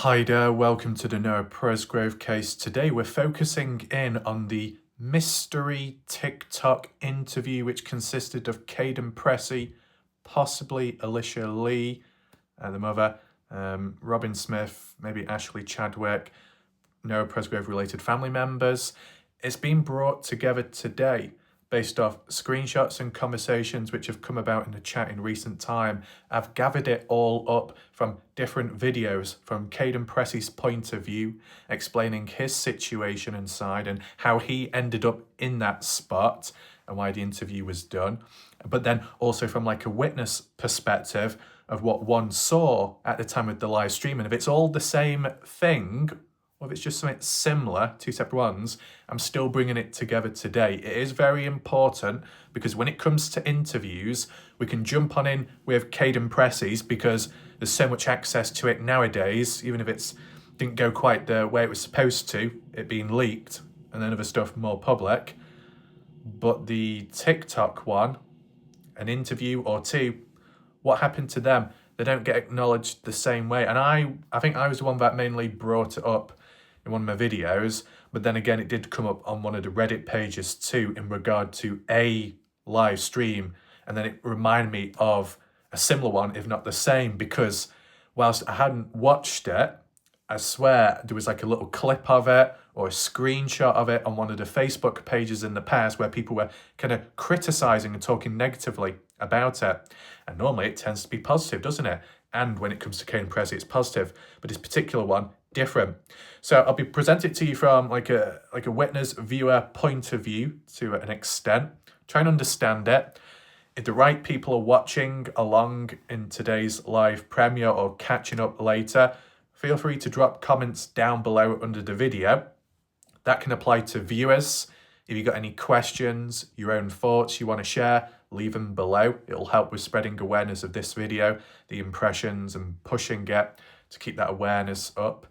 Hi there, welcome to the Noah Presgrove Case. Today we're focusing in on the mystery TikTok interview which consisted of Kaden Pressy, possibly Elisha Lee, the mother, Robin Smith, maybe Ashley Chadwick, Noah Presgrove related family members. It's been brought together today based off screenshots and conversations which have come about in the chat in recent time. I've gathered it all up from different videos from Kaden Pressy's point of view, explaining his situation inside and how he ended up in that spot and why the interview was done. But then also from like a witness perspective of what one saw at the time of the live stream. And if it's all the same thing, or if it's just something similar, two separate ones, I'm still bringing it together today. It is very important because when it comes to interviews, we can jump on in with Kaden Pressy's because there's so much access to it nowadays, even if it didn't go quite the way it was supposed to, it being leaked and then other stuff more public. But the TikTok one, an interview or two, what happened to them? They don't get acknowledged the same way. And I think I was the one that mainly brought it up in one of my videos, but then again it did come up on one of the Reddit pages too in regard to a live stream, and then it reminded me of a similar one, if not the same, because whilst I hadn't watched it, I swear there was like a little clip of it or a screenshot of it on one of the Facebook pages in the past where people were kind of criticizing and talking negatively about it. And normally it tends to be positive, doesn't it? And when it comes to Kaden Pressy, it's positive, but this particular one, different. So I'll be presenting it to you from like a witness viewer point of view to an extent. Try and understand it. If the right people are watching along in today's live premiere or catching up later, feel free to drop comments down below under the video. That can apply to viewers. If you've got any questions, your own thoughts you want to share, leave them below. It'll help with spreading awareness of this video, the impressions, and pushing it to keep that awareness up.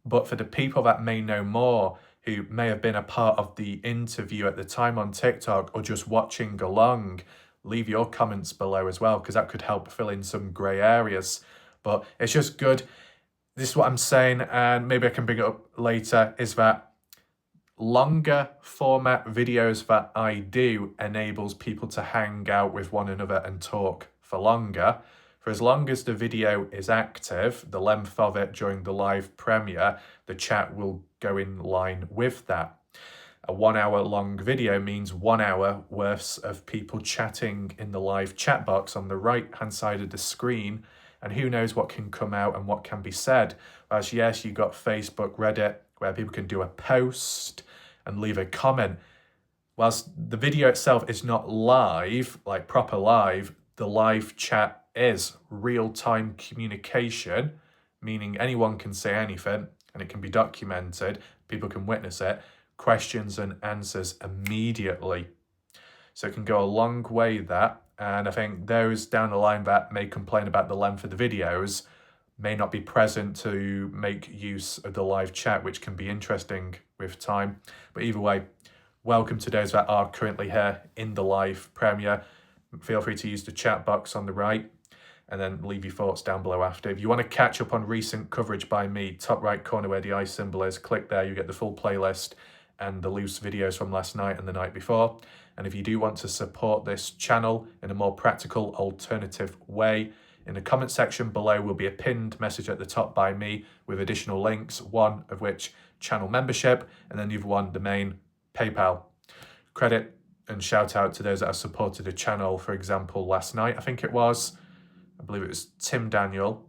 But for the people that may know more, who may have been a part of the interview at the time on TikTok or just watching along, leave your comments below as well, because that could help fill in some grey areas. But it's just good. This is what I'm saying, and maybe I can bring it up later, is that longer format videos that I do enables people to hang out with one another and talk for longer. For as long as the video is active, the length of it during the live premiere, the chat will go in line with that. A 1 hour long video means 1 hour worth of people chatting in the live chat box on the right hand side of the screen, and who knows what can come out and what can be said. Whereas yes, you got Facebook, Reddit, where people can do a post and leave a comment. Whilst the video itself is not live, like proper live, the live chat is real-time communication, meaning anyone can say anything and it can be documented, people can witness it, questions and answers immediately. So it can go a long way, that, and I think those down the line that may complain about the length of the videos may not be present to make use of the live chat, which can be interesting with time. But either way, welcome to those that are currently here in the live premiere. Feel free to use the chat box on the right and then leave your thoughts down below after. If you want to catch up on recent coverage by me, top right corner where the eye symbol is, click there, you get the full playlist and the loose videos from last night and the night before. And if you do want to support this channel in a more practical, alternative way, in the comment section below will be a pinned message at the top by me with additional links, one of which channel membership, and then the other one, the main PayPal. Credit and shout out to those that have supported the channel. For example, last night, I think it was, I believe it was Tim Daniel,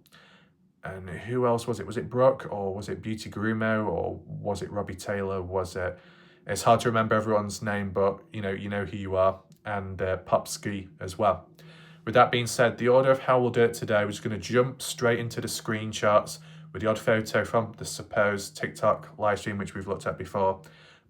and who else was it? Was it Brooke, or was it Beauty Grumo, or was it Robbie Taylor? Was it? It's hard to remember everyone's name, but you know who you are, and Popski as well. With that being said, the order of how we'll do it today, we're just going to jump straight into the screenshots with the odd photo from the supposed TikTok live stream, which we've looked at before.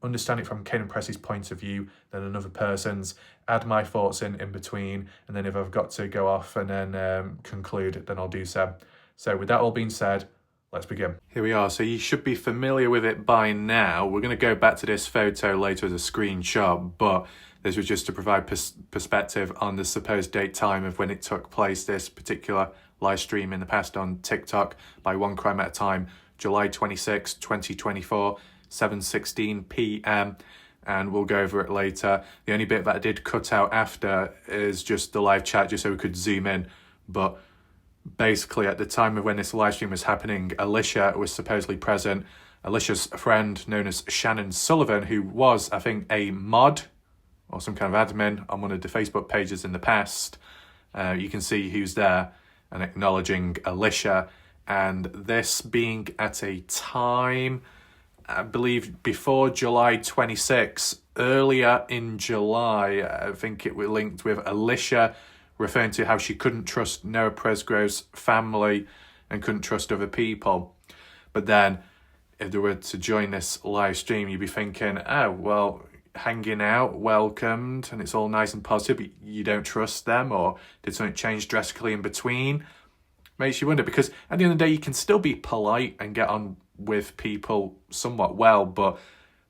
Understand it from Kaden Pressy's point of view, then another person's, add my thoughts in between, and then if I've got to go off and then conclude, then I'll do so. So with that all being said, let's begin. Here we are. So you should be familiar with it by now. We're going to go back to this photo later as a screenshot, but this was just to provide perspective on the supposed date time of when it took place, this particular live stream in the past on TikTok by One Crime at a Time July 26, 2024, 7:16 p.m. And we'll go over it later. The only bit that I did cut out after is just the live chat, just so we could zoom in. But basically, at the time of when this live stream was happening, Elisha was supposedly present. Elisha's friend, known as Shannon Sullivan, who was, I think, a mod or some kind of admin on one of the Facebook pages in the past. You can see who's there and acknowledging Elisha. And this being at a time, I believe, before July 26, earlier in July, I think it was linked with Elisha referring to how she couldn't trust Noah Presgrove's family and couldn't trust other people. But then, if they were to join this live stream, you'd be thinking, oh, well, hanging out, welcomed, and it's all nice and positive, but you don't trust them, or did something change drastically in between? Makes you wonder, because at the end of the day, you can still be polite and get on with people somewhat well, but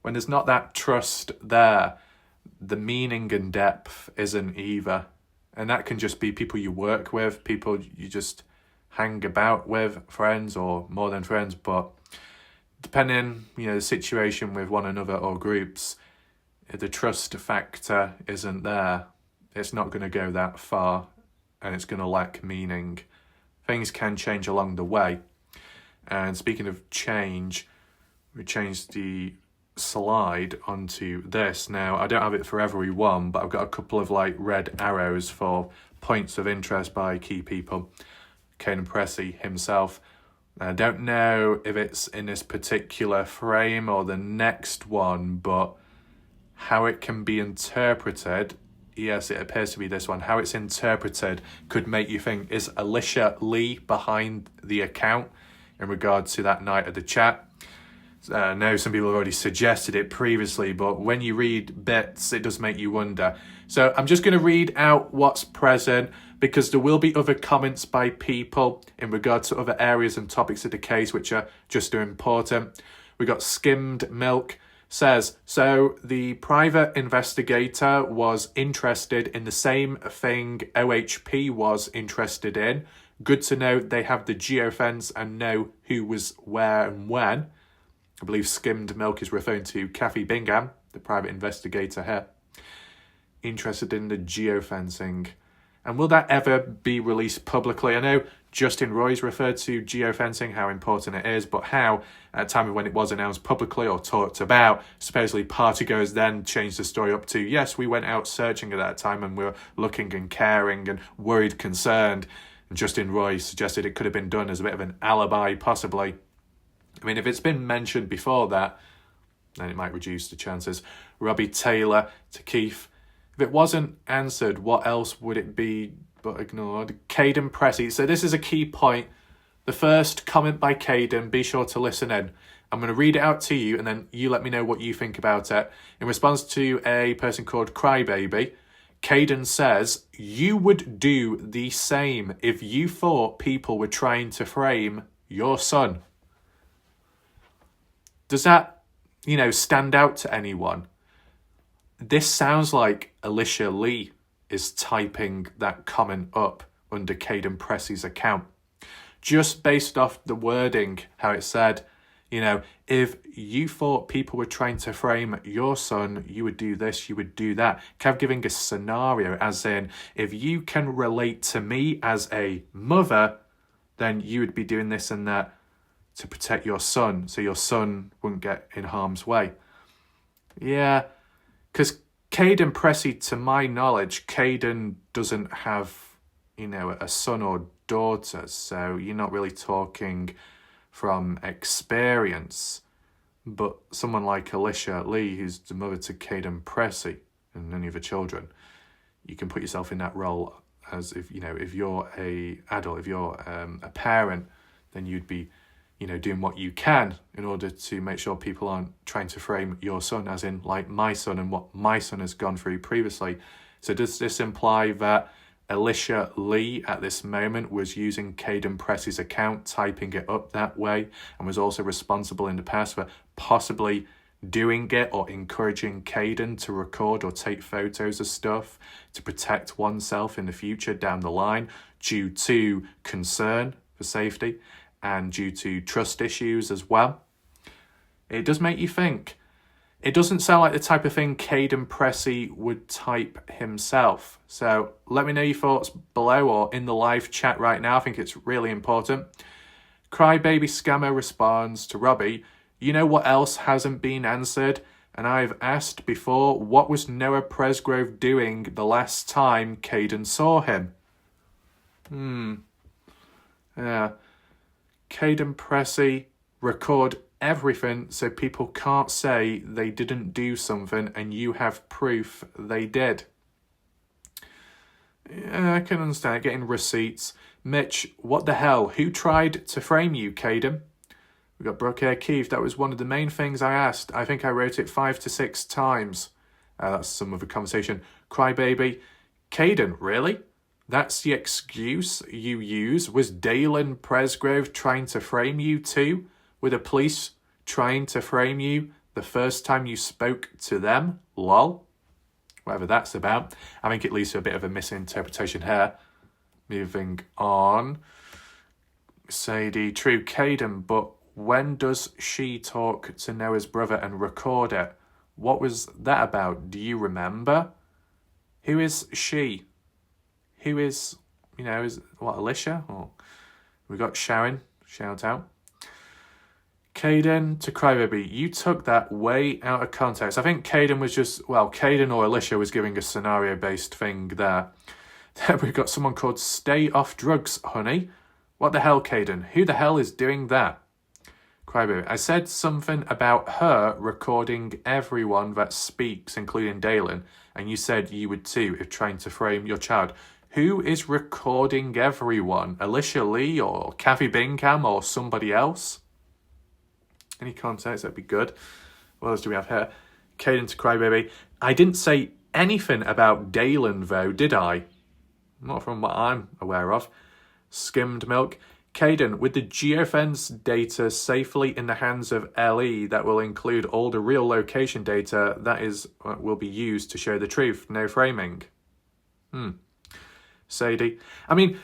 when there's not that trust there, the meaning and depth isn't either. And that can just be people you work with, people you just hang about with, friends or more than friends. But depending, the situation with one another or groups, if the trust factor isn't there, it's not going to go that far and it's going to lack meaning. Things can change along the way. And speaking of change, we changed the slide onto this. Now, I don't have it for everyone, but I've got a couple of red arrows for points of interest by key people. Kaden Pressy himself. I don't know if it's in this particular frame or the next one, but how it can be interpreted, yes, it appears to be this one. How it's interpreted could make you think, is Elisha Lee behind the account in regard to that night of the chat? I know some people have already suggested it previously, but when you read bits, it does make you wonder. So I'm just going to read out what's present, because there will be other comments by people in regard to other areas and topics of the case, which are just as important. We got Skimmed Milk says, so the private investigator was interested in the same thing OHP was interested in. Good to know they have the geofence and know who was where and when. I believe Skimmed Milk is referring to Kathy Bingham, the private investigator here. Interested in the geofencing. And will that ever be released publicly? I know Justin Roy's referred to geofencing, how important it is, but how, at the time of when it was announced publicly or talked about, supposedly partygoers then changed the story up to, yes, we went out searching at that time and we were looking and caring and worried, concerned. And Justin Roy suggested it could have been done as a bit of an alibi, possibly. I mean, if it's been mentioned before that, then it might reduce the chances. Robbie Taylor to Keith. If it wasn't answered, what else would it be but ignored? Kaden Pressy. So this is a key point. The first comment by Kaden, be sure to listen in. I'm going to read it out to you and then you let me know what you think about it. In response to a person called Crybaby, Kaden says, you would do the same if you thought people were trying to frame your son. Does that, stand out to anyone? This sounds like Elisha Lee is typing that comment up under Kaden Pressy's account. Just based off the wording, how it said, if you thought people were trying to frame your son, you would do this, you would do that. Kind of giving a scenario, as in, if you can relate to me as a mother, then you would be doing this and that to protect your son, so your son wouldn't get in harm's way. Yeah, because Kaden Pressy, to my knowledge, Kaden doesn't have, a son or daughter, so you're not really talking from experience. But someone like Elisha Lee, who's the mother to Kaden Pressy and any of the children, you can put yourself in that role as if you're a adult, if you're a parent, then you'd be doing what you can in order to make sure people aren't trying to frame your son, as in like my son and what my son has gone through previously. So does this imply that Elisha Lee at this moment was using Kaden Pressy's account, typing it up that way, and was also responsible in the past for possibly doing it or encouraging Kaden to record or take photos of stuff to protect oneself in the future down the line due to concern for safety? and due to trust issues as well. It does make you think. It doesn't sound like the type of thing Kaden Pressy would type himself. So let me know your thoughts below or in the live chat right now. I think it's really important. Crybaby Scammer responds to Robbie, you know what else hasn't been answered? And I've asked before, what was Noah Presgrove doing the last time Kaden saw him? Yeah. Kaden Pressy, record everything so people can't say they didn't do something and you have proof they did. Yeah, I can understand it, getting receipts. Mitch, what the hell? Who tried to frame you, Kaden? We got Brooke Keith. That was one of the main things I asked. I think I wrote it 5 to 6 times. That's some of the conversation. Crybaby. Kaden, really? That's the excuse you use? Was Dalen Presgrove trying to frame you too? Were the police trying to frame you the first time you spoke to them? Lol. Whatever that's about. I think it leads to a bit of a misinterpretation here. Moving on. Sadie, true, Kaden, but when does she talk to Noah's brother and record it? What was that about? Do you remember? Who is she? Who is, Elisha? Or we got Sharon, shout out. Kaden to Crybaby, you took that way out of context. I think Kaden was Kaden or Elisha was giving a scenario-based thing there. Then we've got someone called Stay Off Drugs, honey. What the hell, Kaden? Who the hell is doing that? Crybaby, I said something about her recording everyone that speaks, including Dalen, and you said you would too if trying to frame your child. Who is recording everyone? Alicia Lee or Kathy Bingham or somebody else? Any context, that'd be good. What else do we have here? Kaden to Crybaby. I didn't say anything about Dalen though, did I? Not from what I'm aware of. Skimmed Milk. Kaden, with the geofence data safely in the hands of LE, that will include all the real location data that will be used to show the truth. No framing. Sadie. I mean,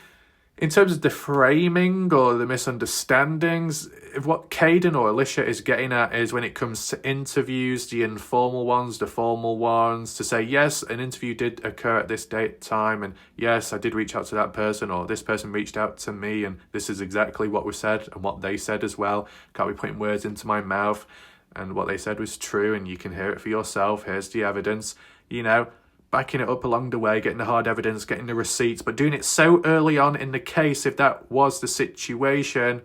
in terms of the framing or the misunderstandings, if what Kaden or Elisha is getting at is when it comes to interviews, the informal ones, the formal ones, to say, yes, an interview did occur at this date, time, and yes, I did reach out to that person, or this person reached out to me, and this is exactly what was said and what they said as well. Can't be putting words into my mouth, and what they said was true, and you can hear it for yourself. Here's the evidence, backing it up along the way, getting the hard evidence, getting the receipts, but doing it so early on in the case, if that was the situation,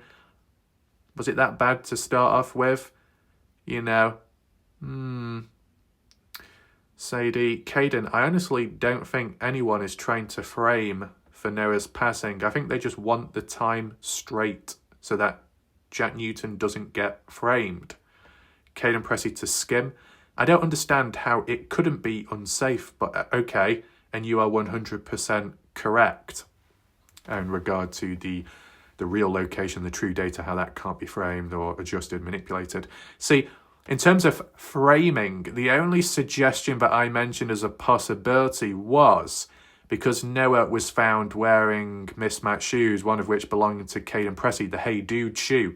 was it that bad to start off with? Sadie, Kaden, I honestly don't think anyone is trying to frame for Noah's passing. I think they just want the time straight so that Jack Newton doesn't get framed. Kaden Pressy to Skim. I don't understand how it couldn't be unsafe, but okay, and you are 100% correct in regard to the real location, the true data, how that can't be framed or adjusted, manipulated. See, in terms of framing, the only suggestion that I mentioned as a possibility was because Noah was found wearing mismatched shoes, one of which belonged to Kaden Pressy, the Hey Dude shoe.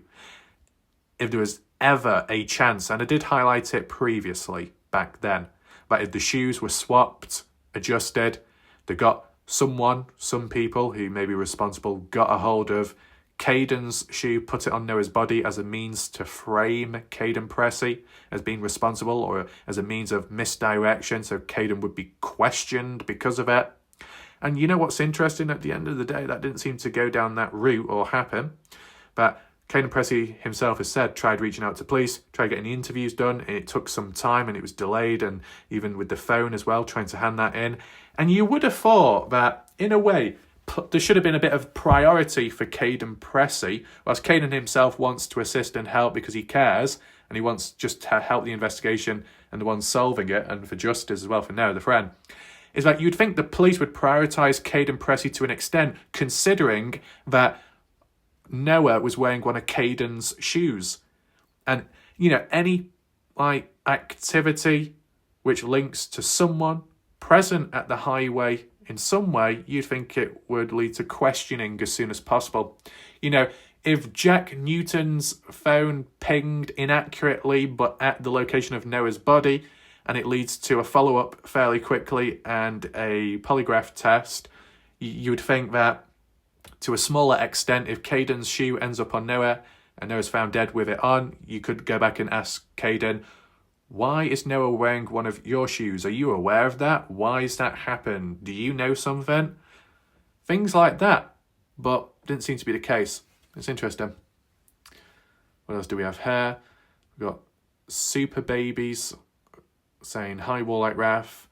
If there was ever a chance, and I did highlight it previously back then, but if the shoes were swapped, adjusted, they got some people who may be responsible, got a hold of Kaden's shoe, put it on Noah's body as a means to frame Kaden Pressy as being responsible or as a means of misdirection, so Kaden would be questioned because of it. And you know what's interesting? At the end of the day, that didn't seem to go down that route or happen, but Kaden Pressy himself has said, tried reaching out to police, tried getting the interviews done, and it took some time and it was delayed, and even with the phone as well, trying to hand that in. And you would have thought that, in a way, there should have been a bit of priority for Kaden Pressy, whilst Kaden himself wants to assist and help because he cares, and he wants just to help the investigation and the ones solving it, and for justice as well for Noah, the friend. Is that you'd think the police would prioritise Kaden Pressy to an extent, considering that Noah was wearing one of Kaden's shoes. And, any activity which links to someone present at the highway in some way, you'd think it would lead to questioning as soon as possible. If Jack Newton's phone pinged inaccurately but at the location of Noah's body, and it leads to a follow-up fairly quickly and a polygraph test, you would think that to a smaller extent, if Kaden's shoe ends up on Noah and Noah's found dead with it on, you could go back and ask Kaden, why is Noah wearing one of your shoes? Are you aware of that? Why has that happened? Do you know something? Things like that. But didn't seem to be the case. It's interesting. What else do we have here? We've got Super Babies saying, hi, Warlight Raf.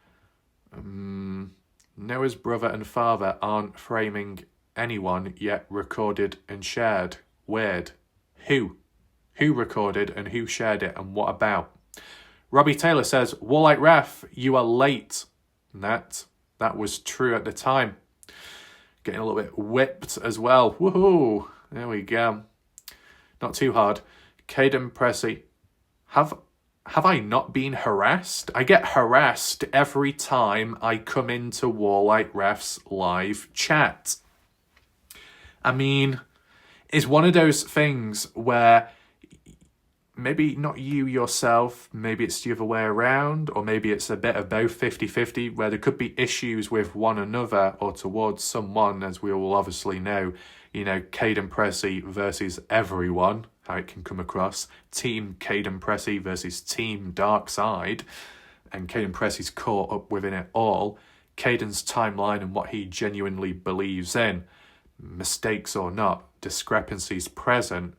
Noah's brother and father aren't framing anyone yet recorded and shared. Weird. Who? Who recorded and who shared it and what about? Robbie Taylor says, Warlight Raf, you are late. And that was true at the time. Getting a little bit whipped as well. Woohoo! There we go. Not too hard. Kaden Pressy, have I not been harassed? I get harassed every time I come into Warlight Raf's live chat. I mean, it's one of those things where maybe not you yourself, maybe it's the other way around, or maybe it's a bit of both 50-50, where there could be issues with one another or towards someone, as we all obviously know, Kaden Pressy versus everyone, how it can come across, Team Kaden Pressy versus Team Dark Side, and Kaden Pressy's caught up within it all, Kaden's timeline and what he genuinely believes in, mistakes or not, discrepancies present,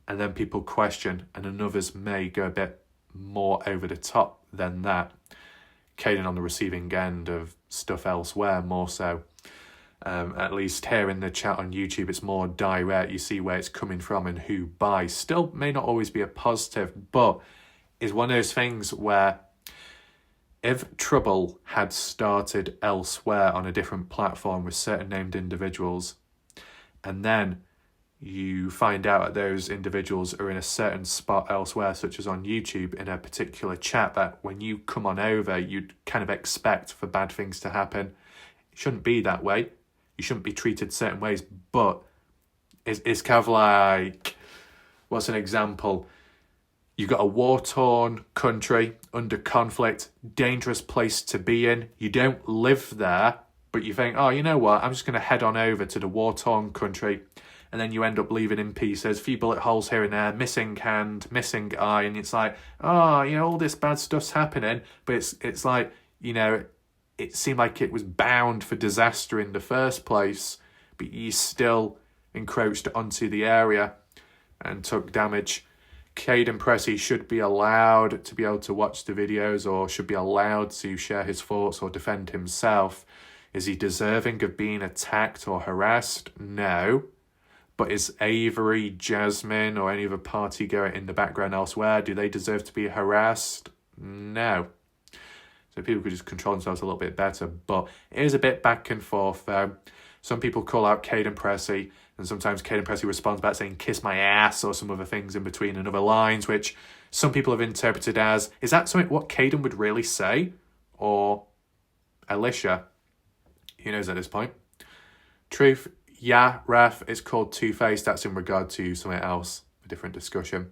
and then people question, and others may go a bit more over the top than that. Kaden on the receiving end of stuff elsewhere, more so. At least here in the chat on YouTube, it's more direct. You see where it's coming from and who by. Still may not always be a positive, but it's one of those things where if trouble had started elsewhere on a different platform with certain named individuals, and then you find out that those individuals are in a certain spot elsewhere, such as on YouTube, in a particular chat, that when you come on over, you'd kind of expect for bad things to happen. It shouldn't be that way. You shouldn't be treated certain ways, but it's kind of like, what's an example? You've got a war-torn country, under conflict, dangerous place to be in. You don't live there, but you think, oh, you know what? I'm just going to head on over to the war-torn country. And then you end up leaving in pieces, a few bullet holes here and there, missing hand, missing eye, and it's like, oh, all this bad stuff's happening, but it's like, it seemed like it was bound for disaster in the first place, but you still encroached onto the area and took damage. Kaden Pressy should be allowed to be able to watch the videos, or should be allowed to share his thoughts or defend himself. Is he deserving of being attacked or harassed? No. But is Avery, Jasmine, or any other party going in the background elsewhere, do they deserve to be harassed? No. So people could just control themselves a little bit better. But it is a bit back and forth. Some people call out Kaden Pressy, and sometimes Kaden Pressy responds back saying, kiss my ass, or some other things in between and other lines, which some people have interpreted as, is that something what Kaden would really say? Or Elisha? Who knows at this point? Truth. Yeah, Raf, it's called Two-Faced. That's in regard to something else, a different discussion.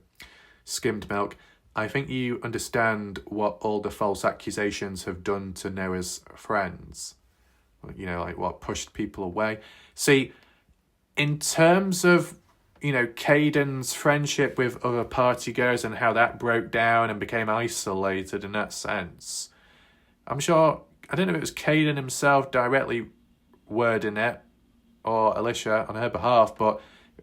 Skimmed Milk. I think you understand what all the false accusations have done to Noah's friends. Like what pushed people away. See, in terms of, Kaden's friendship with other partygoers and how that broke down and became isolated in that sense, I'm sure, I don't know if it was Kaden himself directly wording it, or Elisha on her behalf, but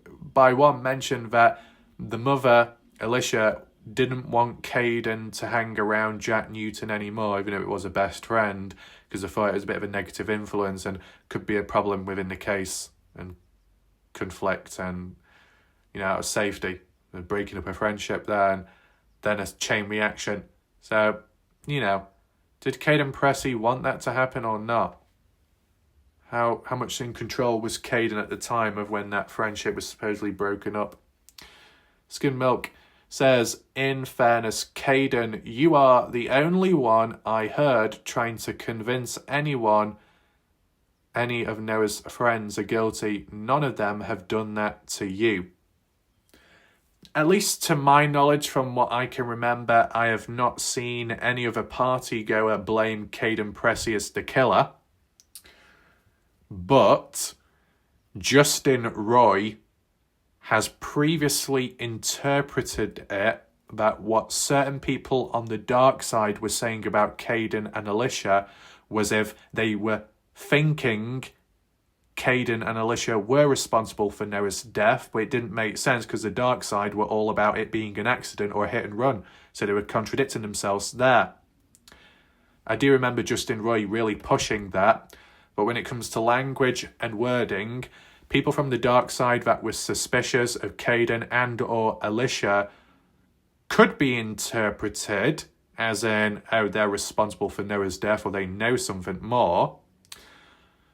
by one mentioned that the mother, Elisha, didn't want Kaden to hang around Jack Newton anymore, even though it was a best friend, because I thought it was a bit of a negative influence and could be a problem within the case and conflict and, out of safety, and breaking up a friendship there, and then a chain reaction. So, did Kaden Pressy want that to happen or not? How much in control was Kaden at the time of when that friendship was supposedly broken up? Skin Milk says, in fairness, Kaden, you are the only one I heard trying to convince any of Noah's friends are guilty. None of them have done that to you. at least to my knowledge, from what I can remember, I have not seen any other party goer blame Kaden Pressy as the killer. But Justin Roy has previously interpreted it that what certain people on the dark side were saying about Kaden and Elisha was if they were thinking Kaden and Elisha were responsible for Noah's death, but it didn't make sense because the dark side were all about it being an accident or a hit and run, so they were contradicting themselves there. I do remember Justin Roy really pushing that, but when it comes to language and wording, people from the dark side that were suspicious of Kaden and or Elisha could be interpreted as in, oh, they're responsible for Noah's death or they know something more.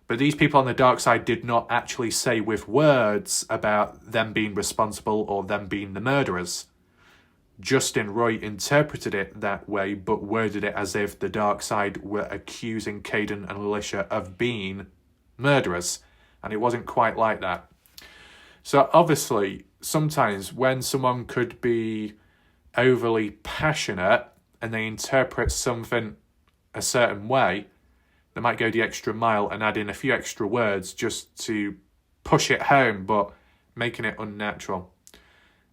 But these people on the dark side did not actually say with words about them being responsible or them being the murderers. Justin Roy interpreted it that way, but worded it as if the dark side were accusing Kaden and Elisha of being murderers. And it wasn't quite like that. So obviously, sometimes when someone could be overly passionate and they interpret something a certain way, they might go the extra mile and add in a few extra words just to push it home, but making it unnatural.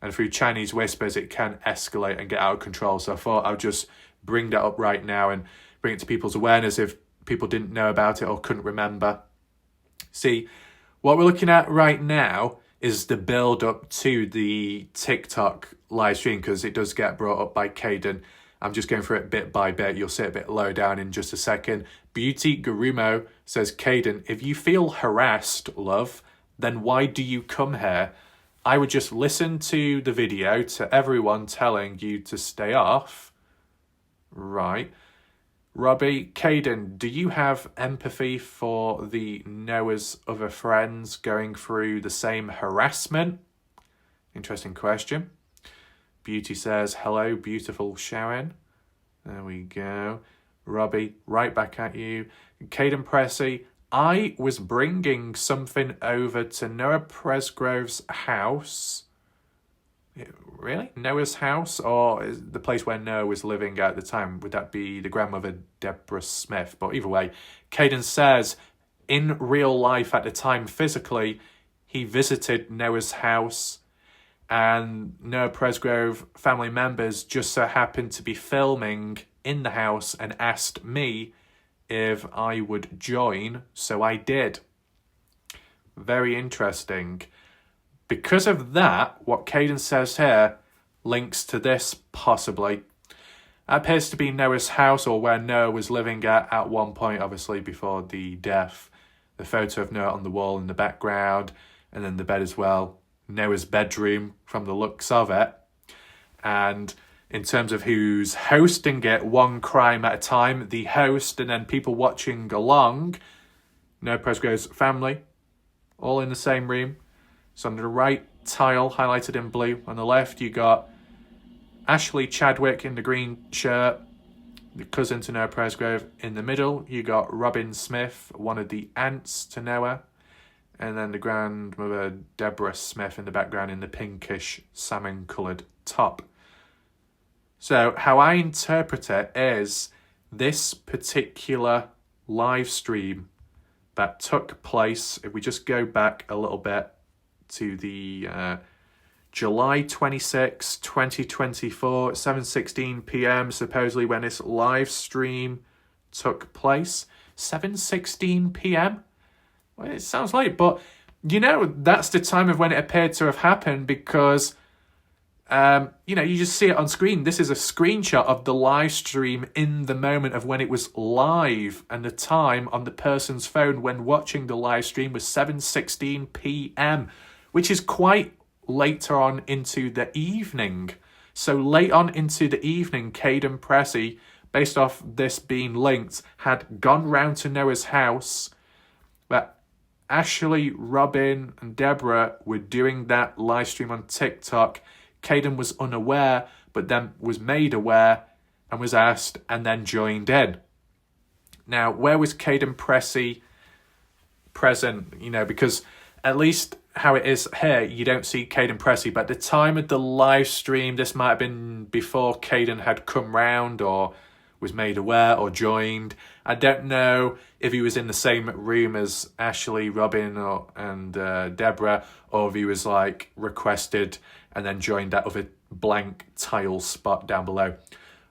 And through Chinese whispers, it can escalate and get out of control. So I thought I'll just bring that up right now and bring it to people's awareness if people didn't know about it or couldn't remember. See, what we're looking at right now is the build up to the TikTok live stream, because it does get brought up by Kaden. I'm just going through it bit by bit. You'll see it a bit low down in just a second. Beauty Gurumo says, Kaden, if you feel harassed, love, then why do you come here? I would just listen to the video to everyone telling you to stay off. Right. Robbie, Kaden, do you have empathy for the Noah's other friends going through the same harassment? Interesting question. Beauty says, hello, beautiful Sharon. There we go. Robbie, right back at you. Kaden Pressy, I was bringing something over to Noah Presgrove's house. Really? Noah's house? Or is the place where Noah was living at the time? Would that be the grandmother, Deborah Smith? But either way, Kaden says, in real life at the time, physically, he visited Noah's house, and Noah Presgrove family members just so happened to be filming in the house and asked me if I would join, so I did. Very interesting. Because of that, what Kaden says here links to this possibly. That appears to be Noah's house, or where Noah was living at one point, obviously before the death. The photo of Noah on the wall in the background, and then the bed as well. Noah's bedroom from the looks of it. And in terms of who's hosting it, one crime at a time, the host and then people watching along, Noah Presgrove's family, all in the same room. So on the right tile, highlighted in blue, on the left you got Ashley Chadwick in the green shirt, the cousin to Noah Presgrove. In the middle you got Robin Smith, one of the aunts to Noah. And then the grandmother, Deborah Smith, in the background in the pinkish salmon-coloured top. So how I interpret it is this particular live stream that took place, if we just go back a little bit to the July 26, 2024, 7:16 p.m, supposedly when this live stream took place. 7:16 p.m? Well, it sounds late, but you know, that's the time of when it appeared to have happened because, you know, you just see it on screen. This is a screenshot of the live stream in the moment of when it was live, and the time on the person's phone when watching the live stream was 7:16 p.m, which is quite later on into the evening. So late on into the evening, Kaden Pressy, based off this being linked, had gone round to Noah's house, but Ashley, Robin and Deborah were doing that live stream on TikTok. Kaden was unaware, but then was made aware and was asked and then joined in. Now, where was Kaden Pressy present? You know, because at least how it is here, you don't see Kaden Pressy, but at the time of the live stream, this might have been before Kaden had come round or was made aware or joined. I don't know if he was in the same room as Ashley, Robin and Deborah, or if he was like requested and then joined that other blank tile spot down below.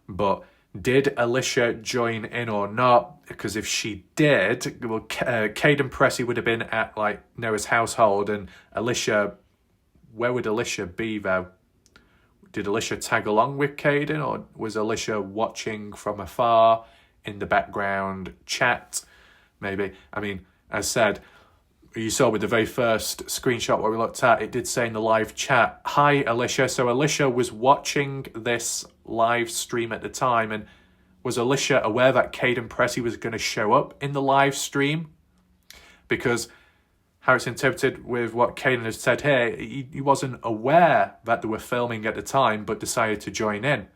But did Elisha join in or not? Because if she did, well, Kaden Pressy would have been at like Noah's household, and Elisha, where would Elisha be though? Did Elisha tag along with Kaden, or was Elisha watching from afar in the background chat? Maybe. I mean, as said, you saw with the very first screenshot what we looked at, it did say in the live chat, "Hi, Elisha." So Elisha was watching this live stream at the time, and was Elisha aware that Kaden Pressy was going to show up in the live stream? Because how it's interpreted with what Kaden has said here, he wasn't aware that they were filming at the time, but decided to join in.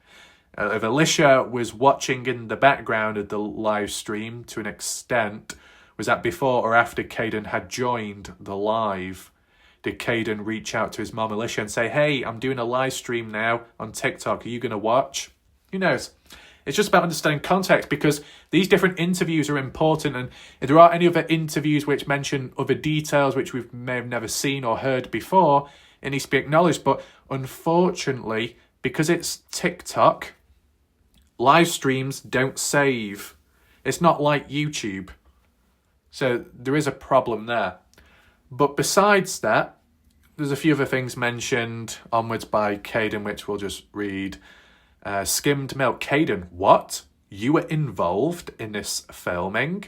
If Elisha was watching in the background of the live stream to an extent, was that before or after Kaden had joined the live? Did Kaden reach out to his mom Elisha and say, "Hey, I'm doing a live stream now on TikTok. Are you going to watch?" Who knows? It's just about understanding context, because these different interviews are important, and if there are any other interviews which mention other details which we may have never seen or heard before, it needs to be acknowledged. But unfortunately, because it's TikTok, live streams don't save. It's not like YouTube. So there is a problem there. But besides that, there's a few other things mentioned onwards by Kaden, which we'll just read. Skimmed milk. Kaden, what? You were involved in this filming?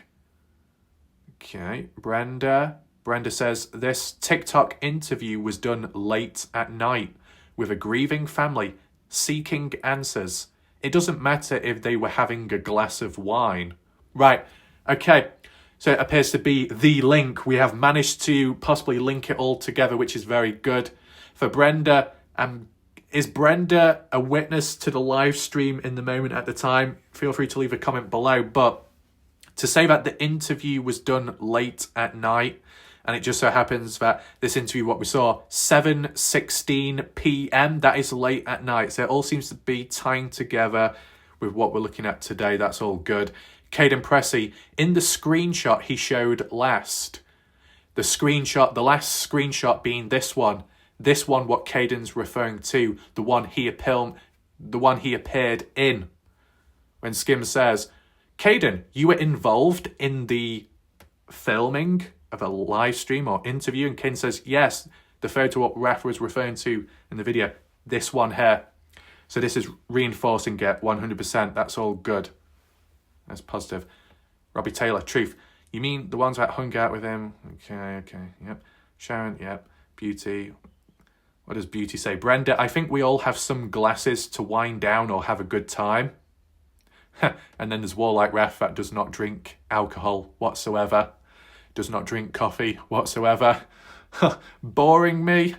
Okay. Brenda says, this TikTok interview was done late at night with a grieving family seeking answers. It doesn't matter if they were having a glass of wine. Right. Okay. So it appears to be the link. We have managed to possibly link it all together, which is very good. For Brenda, is Brenda a witness to the live stream in the moment at the time? Feel free to leave a comment below. But to say that the interview was done late at night, and it just so happens that this interview, what we saw, 7:16 p.m., that is late at night. So it all seems to be tying together with what we're looking at today. That's all good. Kaden Pressy, in the screenshot he showed last, the last screenshot being this one, what Kaden's referring to, the one he appeared in. When Skim says, Kaden, you were involved in the filming of a live stream or interview, and Kaden says, yes, the photo what Raf was referring to in the video, this one here. So this is reinforcing it 100%. That's all good. That's positive. Robbie Taylor, truth. You mean the ones that hung out with him? Okay, yep. Sharon, yep. Beauty. What does Beauty say? Brenda, I think we all have some glasses to wind down or have a good time. And then there's Warlike Ref that does not drink alcohol whatsoever. Does not drink coffee whatsoever. Boring me.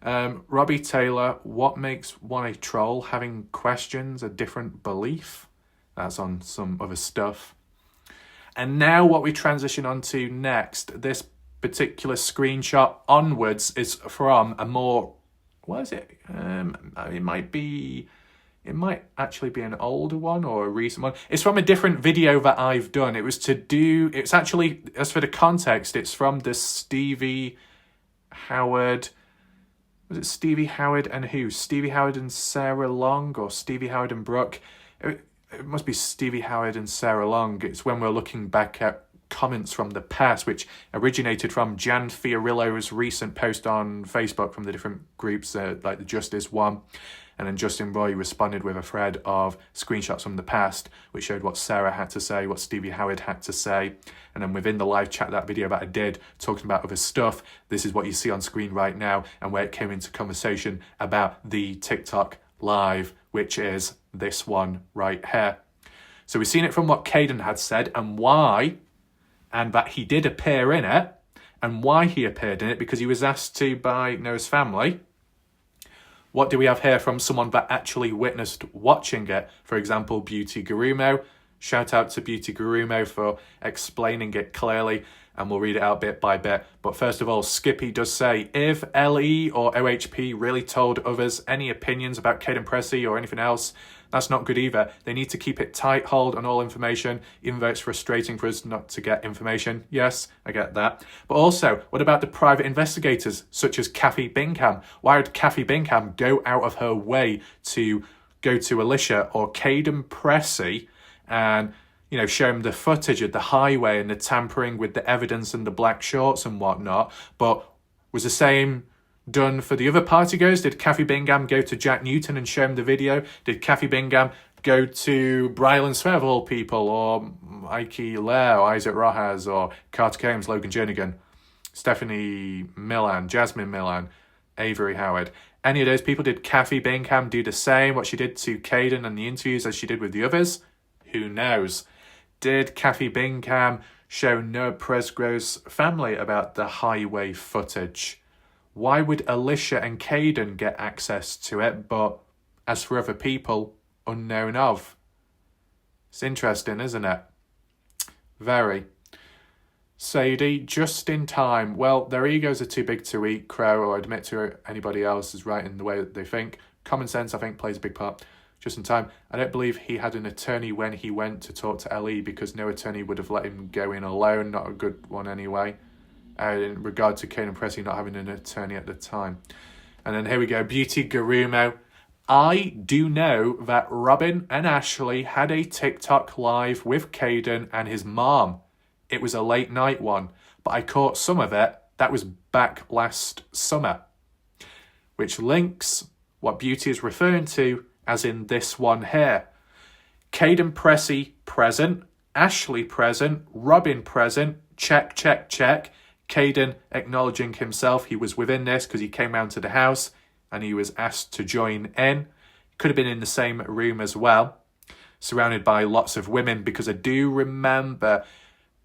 Robbie Taylor, what makes one a troll? Having questions, a different belief? That's on some other stuff. And now what we transition on to next, this particular screenshot onwards is from a more, what is it? It might actually be an older one or a recent one. It's from a different video that I've done. It's actually, as for the context, it's from the Stevie Howard, was it Stevie Howard and who? Stevie Howard and Sarah Long, or Stevie Howard and Brooke? It must be Stevie Howard and Sarah Long. It's when we're looking back at comments from the past, which originated from Jan Fiorillo's recent post on Facebook from the different groups, like the Justice one. And then Justin Roy responded with a thread of screenshots from the past, which showed what Sarah had to say, what Stevie Howard had to say. And then within the live chat, that video that I did, talking about other stuff, this is what you see on screen right now, and where it came into conversation about the TikTok live, which is this one right here. So we've seen it from what Kaden had said and why, and that he did appear in it, and why he appeared in it, because he was asked to by Noah's family. What do we have here from someone that actually witnessed watching it? For example, Beauty Gurumo. Shout out to Beauty Gurumo for explaining it clearly. and we'll read it out bit by bit. But first of all, Skippy does say, if LE or OHP really told others any opinions about Kaden Pressy or anything else, that's not good either. They need to keep it tight hold on all information, even though it's frustrating for us not to get information. Yes, I get that. But also, what about the private investigators, such as Kathy Bingham? Why would Kathy Bingham go out of her way to go to Elisha or Kaden Pressy and, you know, show him the footage of the highway and the tampering with the evidence and the black shorts and whatnot? But was the same done for the other party goers? Did Kathy Bingham go to Jack Newton and show him the video? Did Kathy Bingham go to Brylan Swear of all people, or Mikey Leo, Isaac Rojas, or Carter Combs, Logan Jernigan, Stephanie Millan, Jasmine Millan, Avery Howard? Any of those people? Did Kathy Bingham do the same, what she did to Kaden and the interviews, as she did with the others? Who knows? Did Kathy Bingham show Noah Presgrove's family about the highway footage? Why would Elisha and Kaden get access to it, but as for other people, unknown of? It's interesting, isn't it? Very. Sadie, just in time. Well, their egos are too big to eat crow or admit to anybody else is right in the way that they think. Common sense, I think, plays a big part. Just in time. I don't believe he had an attorney when he went to talk to LE, because no attorney would have let him go in alone. Not a good one anyway. In regard to Kaden Pressy not having an attorney at the time. And then here we go. Beauty Garumo. I do know that Robin and Ashley had a TikTok live with Kaden and his mom. It was a late night one, but I caught some of it. That was back last summer. Which links what Beauty is referring to as in this one here. Kaden Pressy present, Ashley present, Robin present, check, check, check. Kaden acknowledging himself he was within this because he came round to the house and he was asked to join in. Could have been in the same room as well, surrounded by lots of women, because I do remember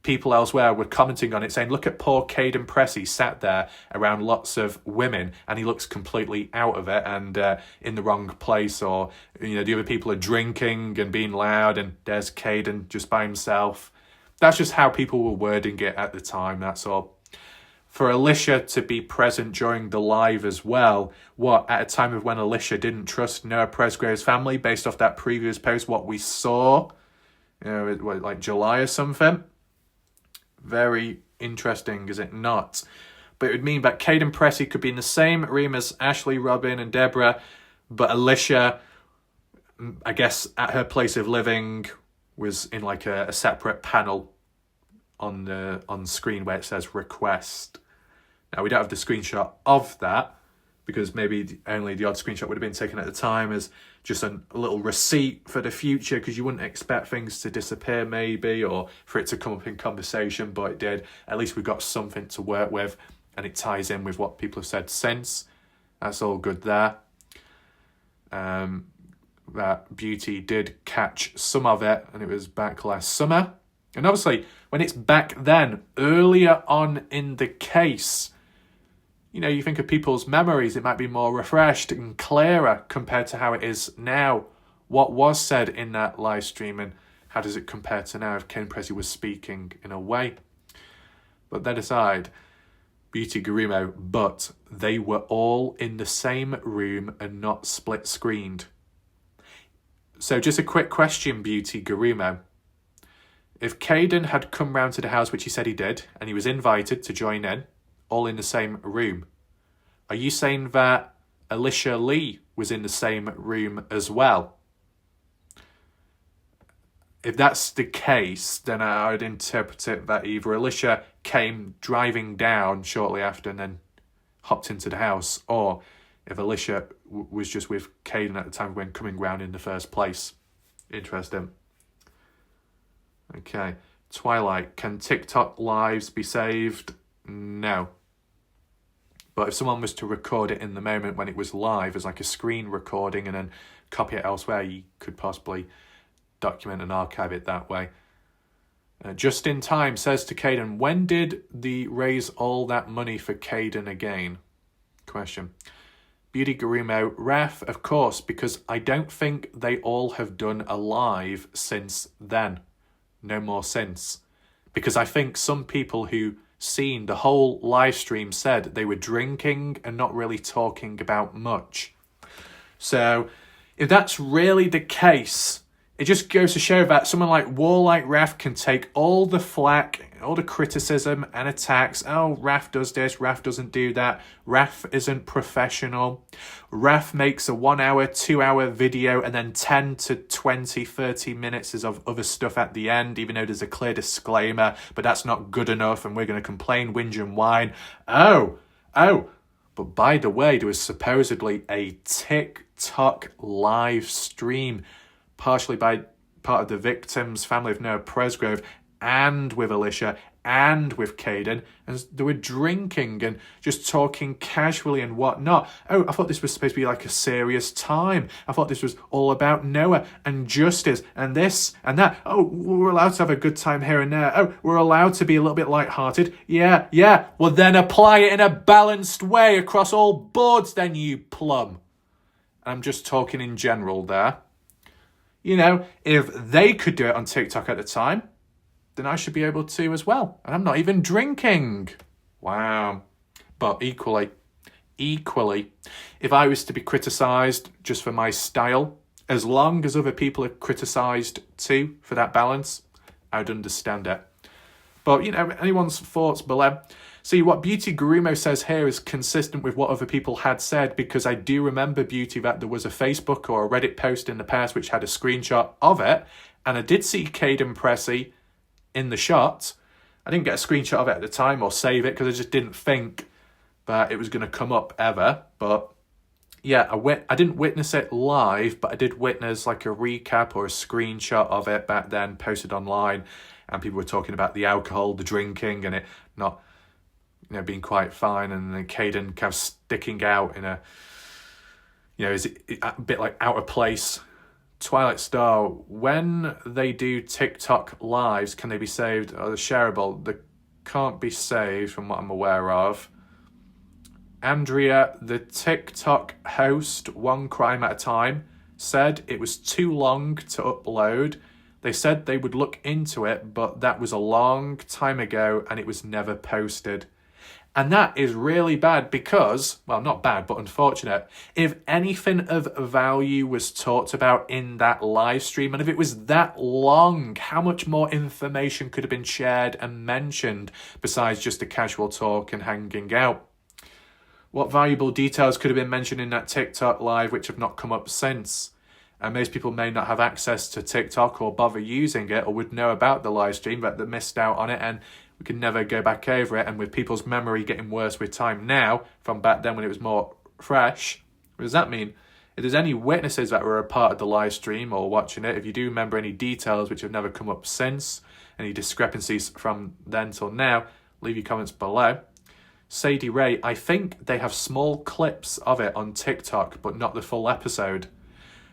people elsewhere were commenting on it saying, look at poor Kaden Pressy sat there around lots of women and he looks completely out of it and in the wrong place, or, you know, the other people are drinking and being loud and there's Kaden just by himself. That's just how people were wording it at the time, that's all. For Elisha to be present during the live as well, at a time of when Elisha didn't trust Noah Presgrove's family, based off that previous post, what we saw, you know, like July or something. Very interesting, is it not? But it would mean that Kaden Pressy could be in the same room as Ashley, Robin and Deborah, but Elisha, I guess at her place of living, was in like a separate panel on screen where it says request. Now we don't have the screenshot of that, because maybe only the odd screenshot would have been taken at the time as just a little receipt for the future, because you wouldn't expect things to disappear maybe, or for it to come up in conversation, but it did. At least we've got something to work with, and it ties in with what people have said since. That's all good there. That Beauty did catch some of it, and it was back last summer. And obviously, when it's back then, earlier on in the case, you know, you think of people's memories, it might be more refreshed and clearer compared to how it is now. What was said in that live stream, and how does it compare to now if Kaden Pressy was speaking in a way? But that aside, Beauty Garumo, but they were all in the same room and not split screened. So just a quick question, Beauty Garumo. If Kaden had come round to the house, which he said he did, and he was invited to join in, all in the same room, are you saying that Elisha Lee was in the same room as well? If that's the case, then I would interpret it that either Elisha came driving down shortly after and then hopped into the house, or if Elisha was just with Kaden at the time when coming round in the first place. Interesting. Okay. Twilight, can TikTok lives be saved? No. But if someone was to record it in the moment when it was live as like a screen recording and then copy it elsewhere, you could possibly document and archive it that way. Just in Time says to Kaden, when did they raise all that money for Kaden again? Question. Beauty Garumo, ref, of course, because I don't think they all have done a live since then. No more since. because I think some people who seen the whole live stream said they were drinking and not really talking about much. So if that's really the case, it just goes to show that someone like Warlike Raf can take all the flack, all the criticism and attacks. Oh, Raf does this, Raf doesn't do that. Raf isn't professional. Raf makes a 1 hour, 2 hour video and then 10 to 20, 30 minutes is of other stuff at the end, even though there's a clear disclaimer, but that's not good enough and we're going to complain, whinge and whine. Oh, but by the way, there was supposedly a TikTok live stream, partially by part of the victim's family of Noah Presgrove, and with Elisha, and with Kaden, and they were drinking and just talking casually and whatnot. Oh, I thought this was supposed to be like a serious time. I thought this was all about Noah and justice and this and that. Oh, we're allowed to have a good time here and there. Oh, we're allowed to be a little bit lighthearted. Yeah. Well, then apply it in a balanced way across all boards then, you plum. I'm just talking in general there. You know, if they could do it on TikTok at the time, then I should be able to as well. And I'm not even drinking. Wow. But equally, if I was to be criticised just for my style, as long as other people are criticised too for that balance, I'd understand it. But, you know, anyone's thoughts below. See, what Beauty Gurumo says here is consistent with what other people had said, because I do remember, Beauty, that there was a Facebook or a Reddit post in the past which had a screenshot of it, and I did see Kaden Pressy in the shot. I didn't get a screenshot of it at the time or save it because I just didn't think that it was going to come up ever. But yeah, I didn't witness it live, but I did witness like a recap or a screenshot of it back then posted online, and people were talking about the alcohol, the drinking, and it not, you know, being quite fine, and then Kaden kind of sticking out in a, you know, is it a bit like out of place. Twilight Star, when they do TikTok lives, can they be saved? Or they're shareable? They can't be saved from what I'm aware of. Andrea, the TikTok host, One Crime at a Time, said it was too long to upload. They said they would look into it, but that was a long time ago and it was never posted. And that is really bad because, well, not bad, but unfortunate. If anything of value was talked about in that live stream, and if it was that long, how much more information could have been shared and mentioned besides just a casual talk and hanging out? What valuable details could have been mentioned in that TikTok live which have not come up since? And most people may not have access to TikTok or bother using it or would know about the live stream, but they missed out on it and we can never go back over it. And with people's memory getting worse with time now, from back then when it was more fresh, what does that mean? If there's any witnesses that were a part of the live stream or watching it, if you do remember any details which have never come up since, any discrepancies from then till now, leave your comments below. Sadie Ray, I think they have small clips of it on TikTok, but not the full episode.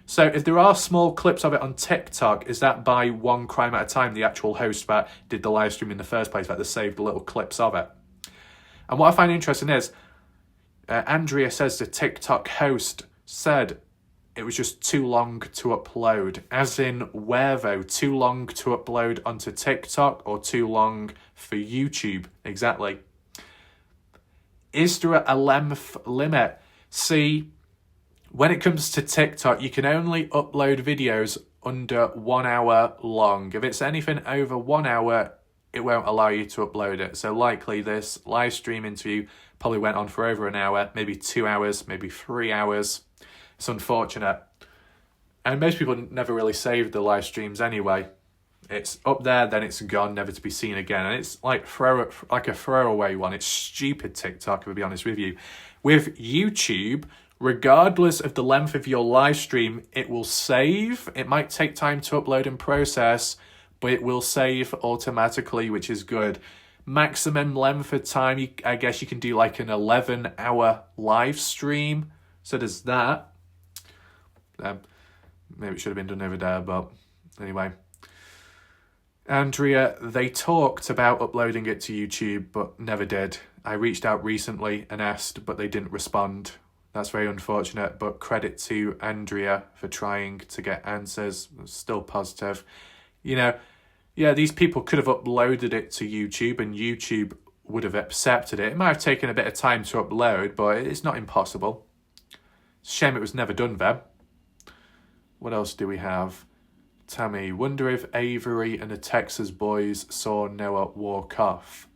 So if there are small clips of it on TikTok, is that by One Crime at a Time, the actual host that did the live stream in the first place, that they saved the little clips of it? And what I find interesting is, Andrea says the TikTok host said it was just too long to upload. As in where though? Too long to upload onto TikTok or too long for YouTube? Exactly. Is there a length limit? See, when it comes to TikTok, you can only upload videos under 1 hour long. If it's anything over 1 hour, it won't allow you to upload it. So likely this live stream interview probably went on for over an hour, maybe 2 hours, maybe 3 hours. It's unfortunate. And most people never really save the live streams anyway. It's up there, then it's gone, never to be seen again. And it's like a throwaway one. It's stupid TikTok, if I'll be honest with you. With YouTube, regardless of the length of your live stream, it will save. It might take time to upload and process, but it will save automatically, which is good. Maximum length of time, I guess you can do like an 11-hour live stream. So there's that. Maybe it should have been done over there, but anyway. Andrea, they talked about uploading it to YouTube, but never did. I reached out recently and asked, but they didn't respond. That's very unfortunate, but credit to Andrea for trying to get answers. Still positive. You know, Yeah, these people could have uploaded it to YouTube and YouTube would have accepted it. It might have taken a bit of time to upload, but it's not impossible. It's a shame it was never done then. What else do we have? Tammy, wonder if Avery and the Texas boys saw Noah walk off.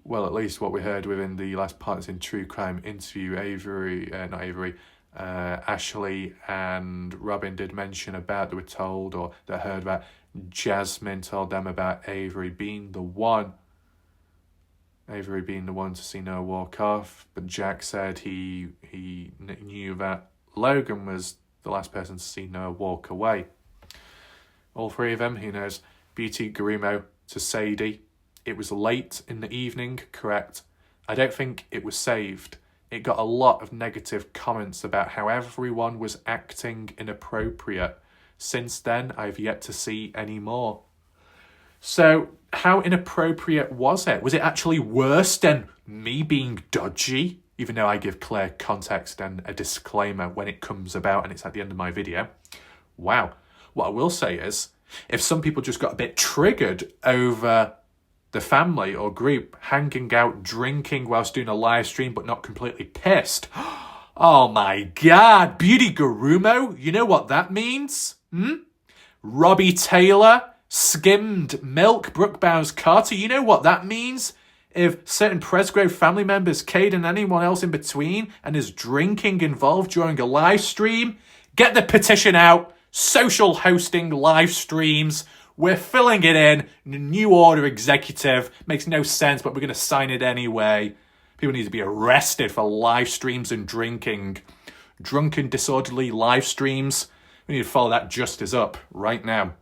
Well, at least what we heard within the last Partisan True Crime interview, Ashley and Robin did mention about, they were told or they heard about, Jasmine told them about Avery being the one to see Noah walk off, but Jack said he knew that Logan was the last person to see Noah walk away. All three of them, who knows? Beauty Garumo to Sadie. It was late in the evening, correct. I don't think it was saved. It got a lot of negative comments about how everyone was acting inappropriate. Since then, I've yet to see any more. So, how inappropriate was it? Was it actually worse than me being dodgy? Even though I give clear context and a disclaimer when it comes about and it's at the end of my video. Wow. What I will say is, if some people just got a bit triggered over the family or group hanging out, drinking whilst doing a live stream, but not completely pissed. Oh my God, Beauty Garumo, you know what that means? Robbie Taylor, skimmed milk, Brooke Bowes-Carter, you know what that means? If certain Presgrove family members, Kaden and anyone else in between, and is drinking involved during a live stream, get the petition out. Social hosting live streams. We're filling it in. New order executive. Makes no sense, but we're going to sign it anyway. People need to be arrested for live streams and drinking. Drunken, disorderly live streams. We need to follow that justice up right now.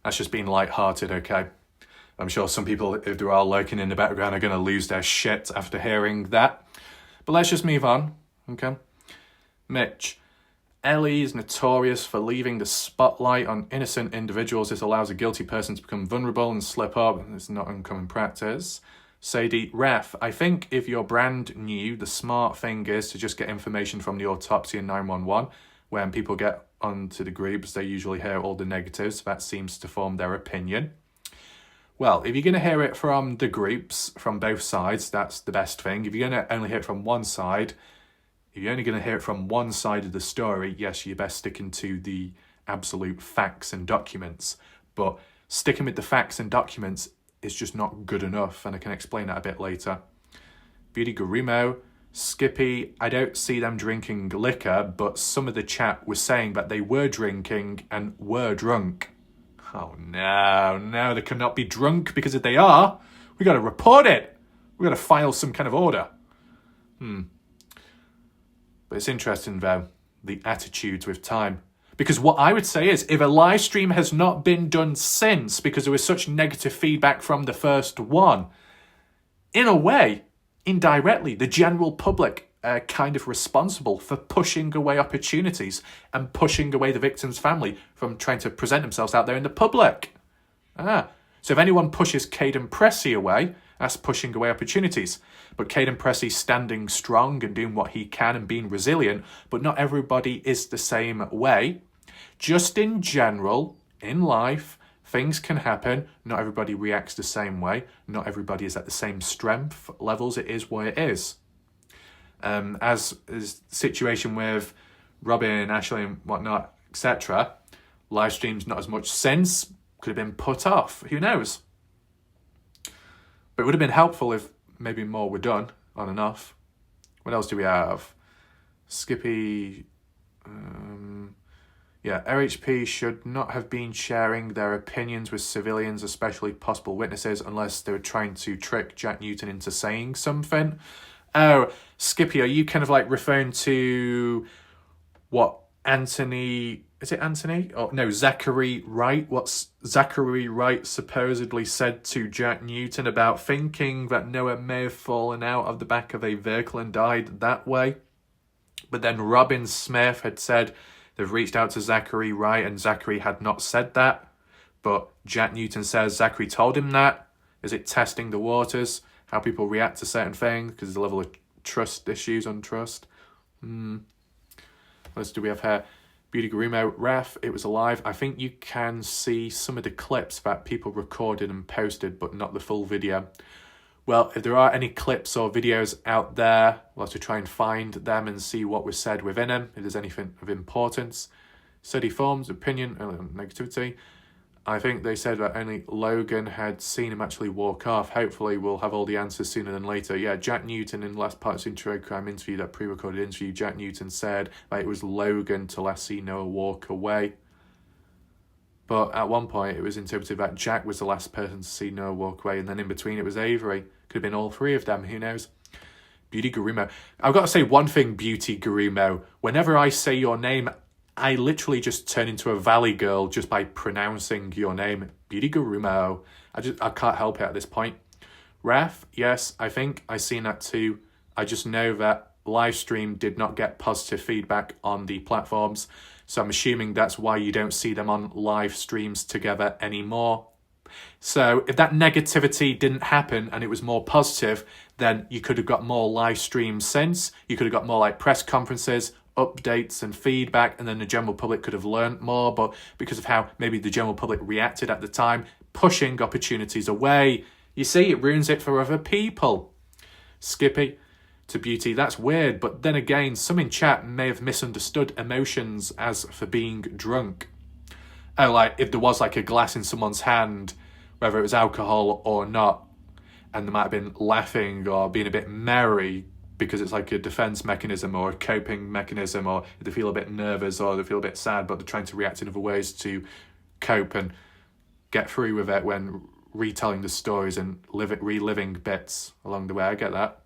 That's just being light-hearted, okay? I'm sure some people, if they're all lurking in the background, are going to lose their shit after hearing that. But let's just move on, okay? Mitch. Ellie is notorious for leaving the spotlight on innocent individuals. This allows a guilty person to become vulnerable and slip up. It's not uncommon practice. Sadie, ref, I think if you're brand new, the smart thing is to just get information from the autopsy and 911. When people get onto the groups, they usually hear all the negatives. That seems to form their opinion. Well, if you're going to hear it from the groups, from both sides, that's the best thing. If you're going to only hear it from one side, if you're only going to hear it from one side of the story, yes, you're best sticking to the absolute facts and documents. But sticking with the facts and documents is just not good enough, and I can explain that a bit later. Beauty Garumo, Skippy, I don't see them drinking liquor, but some of the chat was saying that they were drinking and were drunk. Oh no, they cannot be drunk, because if they are, we got to report it. We got to file some kind of order. But it's interesting, though, the attitudes with time. Because what I would say is, if a live stream has not been done since, because there was such negative feedback from the first one, in a way, indirectly, the general public are kind of responsible for pushing away opportunities and pushing away the victim's family from trying to present themselves out there in the public. So if anyone pushes Kaden Pressy away, that's pushing away opportunities. But Kaden Pressy standing strong and doing what he can and being resilient, but not everybody is the same way. Just in general, in life, things can happen. Not everybody reacts the same way. Not everybody is at the same strength levels. It is what it is. As is the situation with Robin, Ashley and whatnot, etc., live streams not as much since, could have been put off. Who knows? But it would have been helpful if maybe more were done on and off. What else do we have? Skippy. RHP should not have been sharing their opinions with civilians, especially possible witnesses, unless they were trying to trick Jack Newton into saying something. Oh, Skippy, are you kind of like referring to what Anthony... Is it Anthony? Oh, no, Zachary Wright. What's Zachary Wright supposedly said to Jack Newton about thinking that Noah may have fallen out of the back of a vehicle and died that way? But then Robin Smith had said they've reached out to Zachary Wright and Zachary had not said that. But Jack Newton says Zachary told him that. Is it testing the waters? How people react to certain things? Because there's a level of trust issues, untrust. What else do we have here? Beauty Gurumo, ref, it was alive. I think you can see some of the clips that people recorded and posted, but not the full video. Well, if there are any clips or videos out there, we'll have to try and find them and see what was said within them, if there's anything of importance. Steady forms, opinion, negativity. I think they said that only Logan had seen him actually walk off. Hopefully we'll have all the answers sooner than later. Yeah, Jack Newton in the last part of Intro Crime interview, that pre-recorded interview, Jack Newton said that it was Logan to last see Noah walk away. But at one point it was interpreted that Jack was the last person to see Noah walk away, and then in between it was Avery. Could have been all three of them, who knows? Beauty Gurumo. I've got to say one thing, Beauty Gurumo. Whenever I say your name, I literally just turn into a valley girl just by pronouncing your name. Beauty Gurumo. I can't help it at this point. Ref, yes, I think I seen that too. I just know that Livestream did not get positive feedback on the platforms, so I'm assuming that's why you don't see them on live streams together anymore. So if that negativity didn't happen and it was more positive, then you could have got more live streams since. You could have got more like press conferences, updates and feedback, and then the general public could have learnt more. But because of how maybe the general public reacted at the time, pushing opportunities away, you see, it ruins it for other people. Skippy to Beauty, that's weird, but then again, some in chat may have misunderstood emotions as for being drunk. Oh, like if there was like a glass in someone's hand, whether it was alcohol or not, and they might have been laughing or being a bit merry because it's like a defense mechanism or a coping mechanism, or they feel a bit nervous or they feel a bit sad, but they're trying to react in other ways to cope and get through with it when retelling the stories and reliving bits along the way. I get that.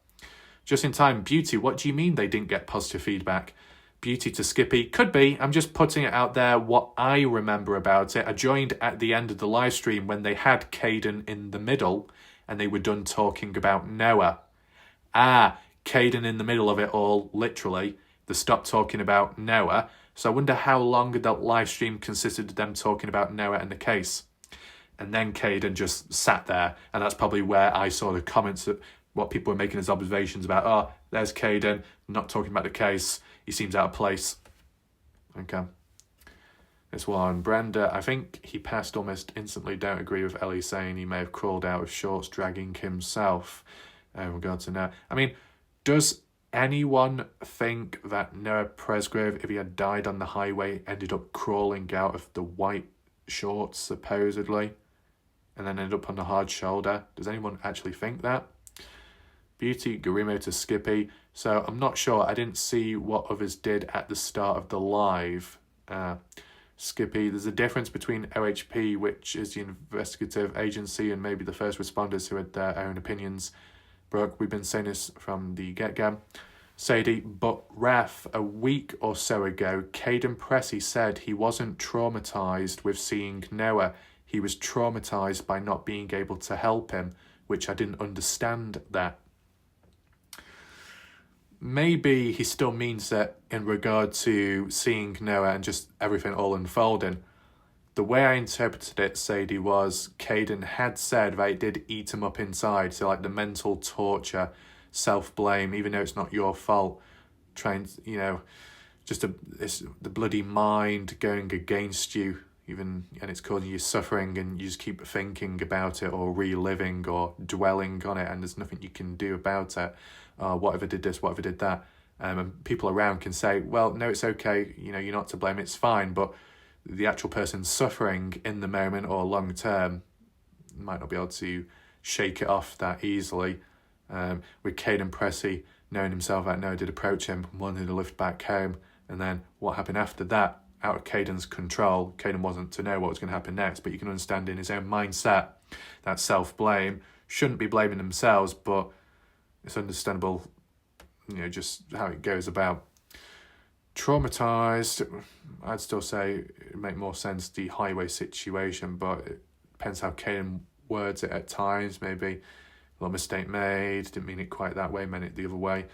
Just in time, Beauty, what do you mean they didn't get positive feedback? Beauty to Skippy, could be. I'm just putting it out there what I remember about it. I joined at the end of the live stream when they had Kaden in the middle and they were done talking about Noah. Kaden in the middle of it all, literally. They stopped talking about Noah. So I wonder how long that live stream consisted of them talking about Noah and the case. And then Kaden just sat there, and that's probably where I saw the comments of what people were making as observations about, oh, there's Kaden, not talking about the case. He seems out of place. Okay. This one, Brenda, I think he passed almost instantly. Don't agree with Ellie saying he may have crawled out of shorts dragging himself. In regard to Noah. I mean, does anyone think that Noah Presgrove, if he had died on the highway, ended up crawling out of the white shorts, supposedly, and then ended up on the hard shoulder? Does anyone actually think that? Beauty Gurumo to Skippy. So I'm not sure. I didn't see what others did at the start of the live. Skippy, there's a difference between OHP, which is the investigative agency, and maybe the first responders who had their own opinions. Brooke, we've been saying this from the get-go. Sadie, but ref, a week or so ago, Kaden Pressy said he wasn't traumatised with seeing Noah. He was traumatised by not being able to help him, which I didn't understand that. Maybe he still means that in regard to seeing Noah and just everything all unfolding. The way I interpreted it, Sadie, was Kaden had said that it did eat him up inside. So like the mental torture, self-blame, even though it's not your fault. Trying, just the bloody mind going against you, and it's causing you suffering, and you just keep thinking about it or reliving or dwelling on it, and there's nothing you can do about it. Whatever did this, whatever did that. And people around can say, well, no, it's okay, you're not to blame, it's fine, but the actual person suffering in the moment or long term might not be able to shake it off that easily. With Kaden Pressy knowing himself that Noah did approach him, wanting to lift back home, and then what happened after that, out of Caden's control. Kaden wasn't to know what was going to happen next, but you can understand in his own mindset that self-blame, shouldn't be blaming themselves, but it's understandable, just how it goes about. Traumatised, I'd still say it would make more sense the highway situation, but it depends how Kaden words it at times. Maybe a little mistake made, didn't mean it quite that way, meant it the other way.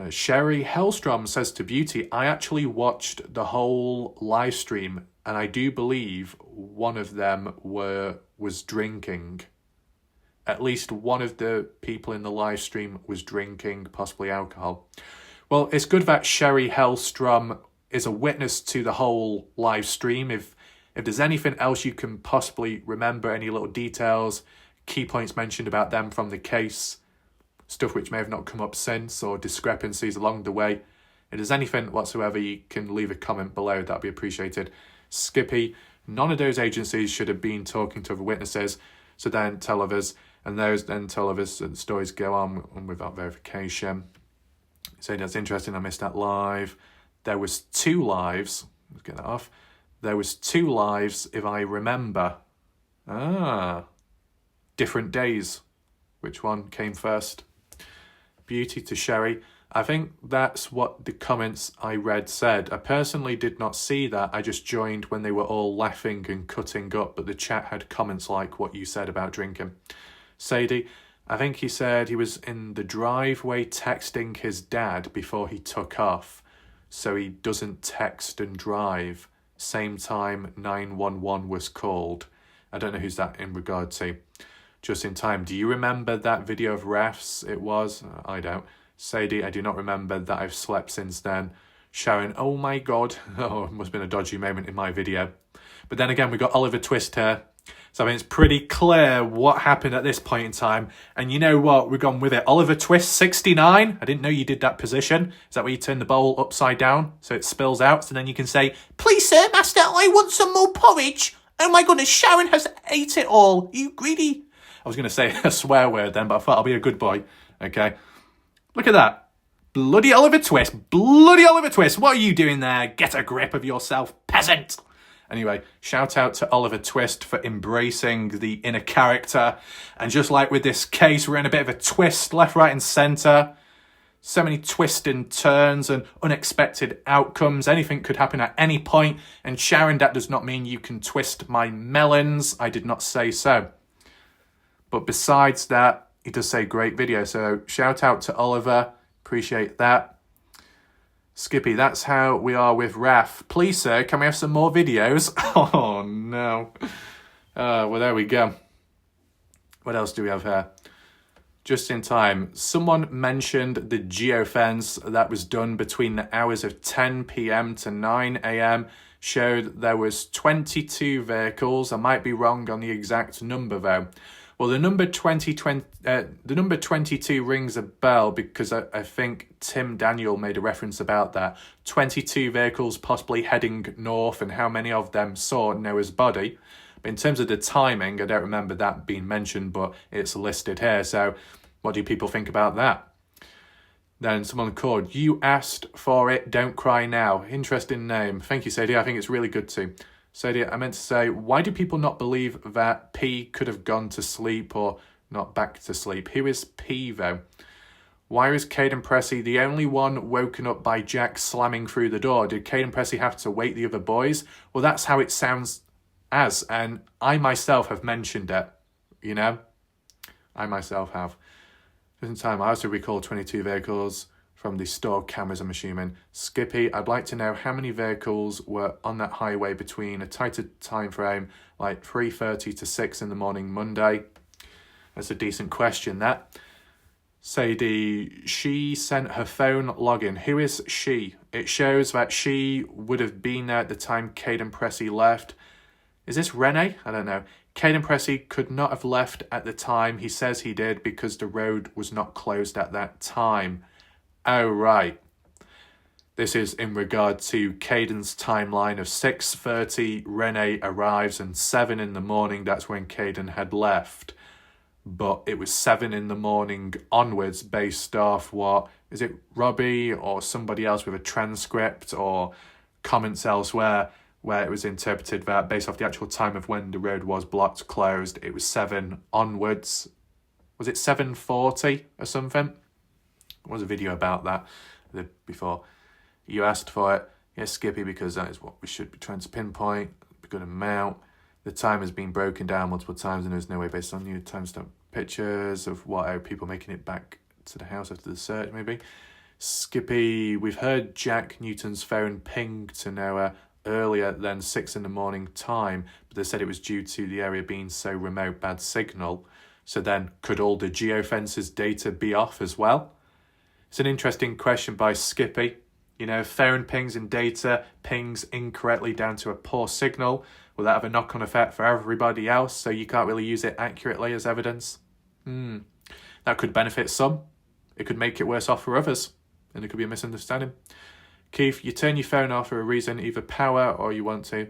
Sherry Hellstrom says to Beauty, I actually watched the whole live stream, and I do believe one of them was drinking. At least one of the people in the live stream was drinking, possibly alcohol. Well, it's good that Sherry Hellstrom is a witness to the whole live stream. If there's anything else you can possibly remember, any little details, key points mentioned about them from the case, stuff which may have not come up since, or discrepancies along the way, if there's anything whatsoever, you can leave a comment below. That'd be appreciated. Skippy, none of those agencies should have been talking to other witnesses, so then tell others, and those then tell others that the stories go on without verification. So that's interesting, I missed that live. There was 2 lives, let's get that off. There was 2 lives, if I remember. Different days. Which one came first? Beauty to Sherry. I think that's what the comments I read said. I personally did not see that. I just joined when they were all laughing and cutting up, but the chat had comments like what you said about drinking. Sadie, I think he said he was in the driveway texting his dad before he took off, so he doesn't text and drive. Same time 911 was called. I don't know who's that in regard to. Just in time. Do you remember that video of refs? It was? I don't. Sadie, I do not remember that I've slept since then. Sharon, oh my God. Oh, it must have been a dodgy moment in my video. But then again, we got Oliver Twist here. So I mean, it's pretty clear what happened at this point in time. And you know what? We've gone with it. Oliver Twist, 69. I didn't know you did that position. Is that where you turn the bowl upside down so it spills out? So then you can say, please, sir, master, I want some more porridge. Oh my goodness, Sharon has ate it all. You greedy. I was going to say a swear word then, but I thought I'll be a good boy. Okay. Look at that. Bloody Oliver Twist. Bloody Oliver Twist. What are you doing there? Get a grip of yourself, peasant. Anyway, shout out to Oliver Twist for embracing the inner character. And just like with this case, we're in a bit of a twist, left, right and centre. So many twists and turns and unexpected outcomes. Anything could happen at any point. And Sharon, that does not mean you can twist my melons. I did not say so. But besides that, he does say great video. So shout out to Oliver. Appreciate that. Skippy, that's how we are with Raf. Please, sir, can we have some more videos? Oh, no. Well, there we go. What else do we have here? Just in time. Someone mentioned the geofence that was done between the hours of 10 p.m. to 9 a.m. showed there was 22 vehicles. I might be wrong on the exact number, though. Well, the number 22 rings a bell because I think Tim Daniel made a reference about that. 22 vehicles possibly heading north and how many of them saw Noah's body. But in terms of the timing, I don't remember that being mentioned, but it's listed here. So what do people think about that? Then someone called, you asked for it, don't cry now. Interesting name. Thank you, Sadie. I think it's really good too. Sadie, I meant to say, why do people not believe that P could have gone to sleep or not back to sleep? Who is P, though? Why is Kaden Pressy the only one woken up by Jack slamming through the door? Did Kaden Pressy have to wake the other boys? Well, that's how it sounds as, and I myself have mentioned it, you know? I myself have. Just in time, I also recall 22 vehicles from the store cameras, I'm assuming. Skippy, I'd like to know how many vehicles were on that highway between a tighter time frame, like 3:30 to 6 in the morning Monday. That's a decent question, that. Sadie, she sent her phone login. Who is she? It shows that she would have been there at the time Kaden Pressy left. Is this Renee? I don't know. Kaden Pressy could not have left at the time. He says he did because the road was not closed at that time. Oh, right. This is in regard to Kaden's timeline of 6:30, Renee arrives, and 7 in the morning, that's when Kaden had left. But it was 7 in the morning onwards based off what, is it Robbie or somebody else with a transcript or comments elsewhere where it was interpreted that based off the actual time of when the road was blocked, closed, it was 7 onwards. Was it 7:40 or something? There was a video about that before. You asked for it. Yes, Skippy, because that is what we should be trying to pinpoint. A good amount. The time has been broken down multiple times and there's no way based on new timestamp pictures of what are people making it back to the house after the search, maybe. Skippy, we've heard Jack Newton's phone ping to Noah earlier than 6 in the morning time, but they said it was due to the area being so remote, bad signal. So then, could all the geofences data be off as well? It's an interesting question by Skippy. You know, phone pings and data pings incorrectly down to a poor signal. Will that have a knock-on effect for everybody else, so you can't really use it accurately as evidence? That could benefit some. It could make it worse off for others, and there could be a misunderstanding. Keith, you turn your phone off for a reason, either power or you want to.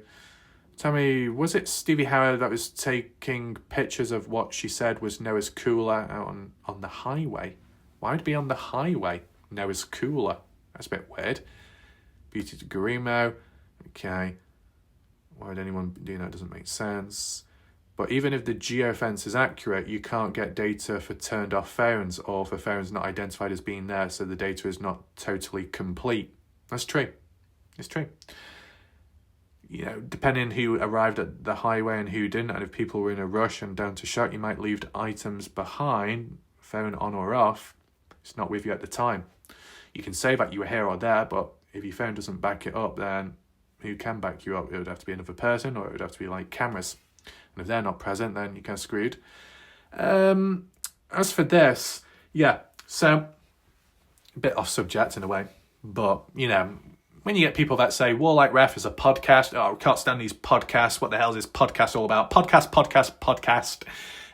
Tell me, was it Stevie Howard that was taking pictures of what she said was Noah's cooler out on the highway? Why would it be on the highway? Noah's cooler. That's a bit weird. Beauty to Garimo. Okay. Why would anyone be doing that? Doesn't make sense. But even if the geofence is accurate, you can't get data for turned off phones or for phones not identified as being there, so the data is not totally complete. That's true. It's true. You know, depending who arrived at the highway and who didn't, and if people were in a rush and down to shut, you might leave items behind, phone on or off. It's not with you at the time. You can say that you were here or there, but if your phone doesn't back it up, then who can back you up? It would have to be another person, or it would have to be like cameras. And if they're not present, then you're kind of screwed. As for this, yeah, so a bit off subject in a way, but, you know, when you get people that say, Warlike Ref is a podcast, oh, I can't stand these podcasts, what the hell is this podcast all about? Podcast.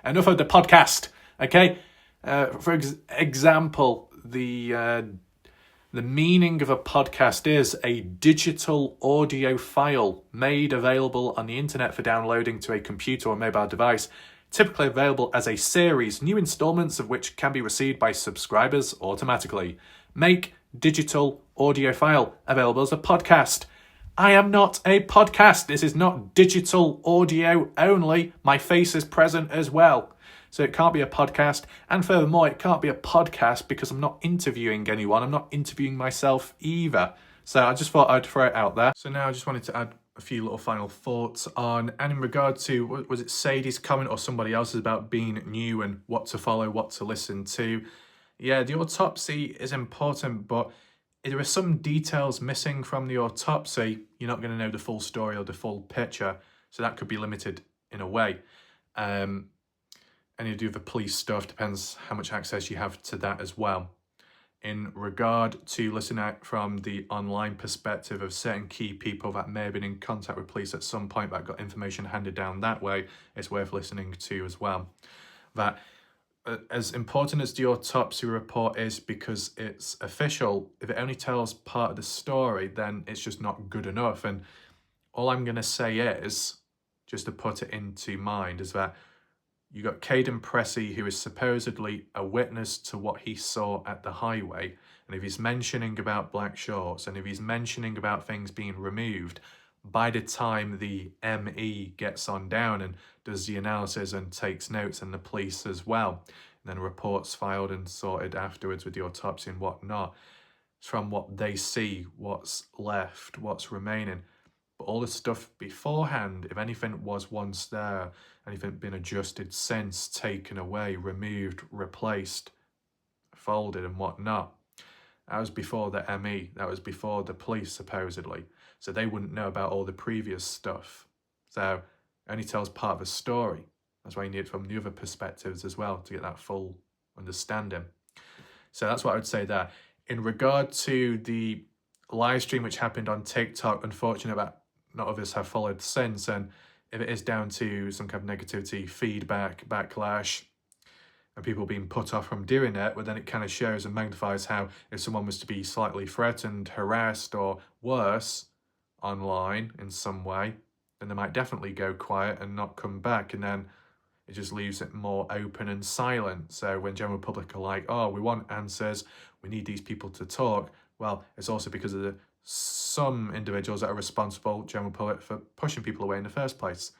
Enough of the podcast, okay? For example, the meaning of a podcast is a digital audio file made available on the internet for downloading to a computer or mobile device, typically available as a series, new installments of which can be received by subscribers automatically. Make digital audio file available as a podcast. I am not a podcast. This is not digital audio only. My face is present as well. So it can't be a podcast. And furthermore, it can't be a podcast because I'm not interviewing anyone. I'm not interviewing myself either. So I just thought I'd throw it out there. So now I just wanted to add a few little final thoughts on, and in regard to, was it Sadie's comment or somebody else's about being new and what to follow, what to listen to? Yeah, the autopsy is important, but if there are some details missing from the autopsy, you're not going to know the full story or the full picture. So that could be limited in a way. And you do the police stuff, depends how much access you have to that as well. In regard to listening at from the online perspective of certain key people that may have been in contact with police at some point that got information handed down that way, it's worth listening to as well. That as important as the autopsy report is because it's official, if it only tells part of the story, then it's just not good enough. And all I'm going to say is, just to put it into mind, is that you got Kaden Pressy, who is supposedly a witness to what he saw at the highway. And if he's mentioning about black shorts, and if he's mentioning about things being removed, by the time the ME gets on down and does the analysis and takes notes, and the police as well, and then reports filed and sorted afterwards with the autopsy and whatnot, from what they see, what's left, what's remaining. But all the stuff beforehand, if anything was once there, anything been adjusted since, taken away, removed, replaced, folded and whatnot, that was before the ME, that was before the police supposedly. So they wouldn't know about all the previous stuff. So it only tells part of a story. That's why you need it from the other perspectives as well to get that full understanding. So that's what I would say there. In regard to the live stream which happened on TikTok, unfortunate that not of us have followed since, and if it is down to some kind of negativity, feedback, backlash, and people being put off from doing it, well, then it kind of shows and magnifies how if someone was to be slightly threatened, harassed, or worse online in some way, then they might definitely go quiet and not come back, and then it just leaves it more open and silent. So when general public are like, oh, we want answers, we need these people to talk, well, it's also because of some individuals that are responsible, general public, for pushing people away in the first place.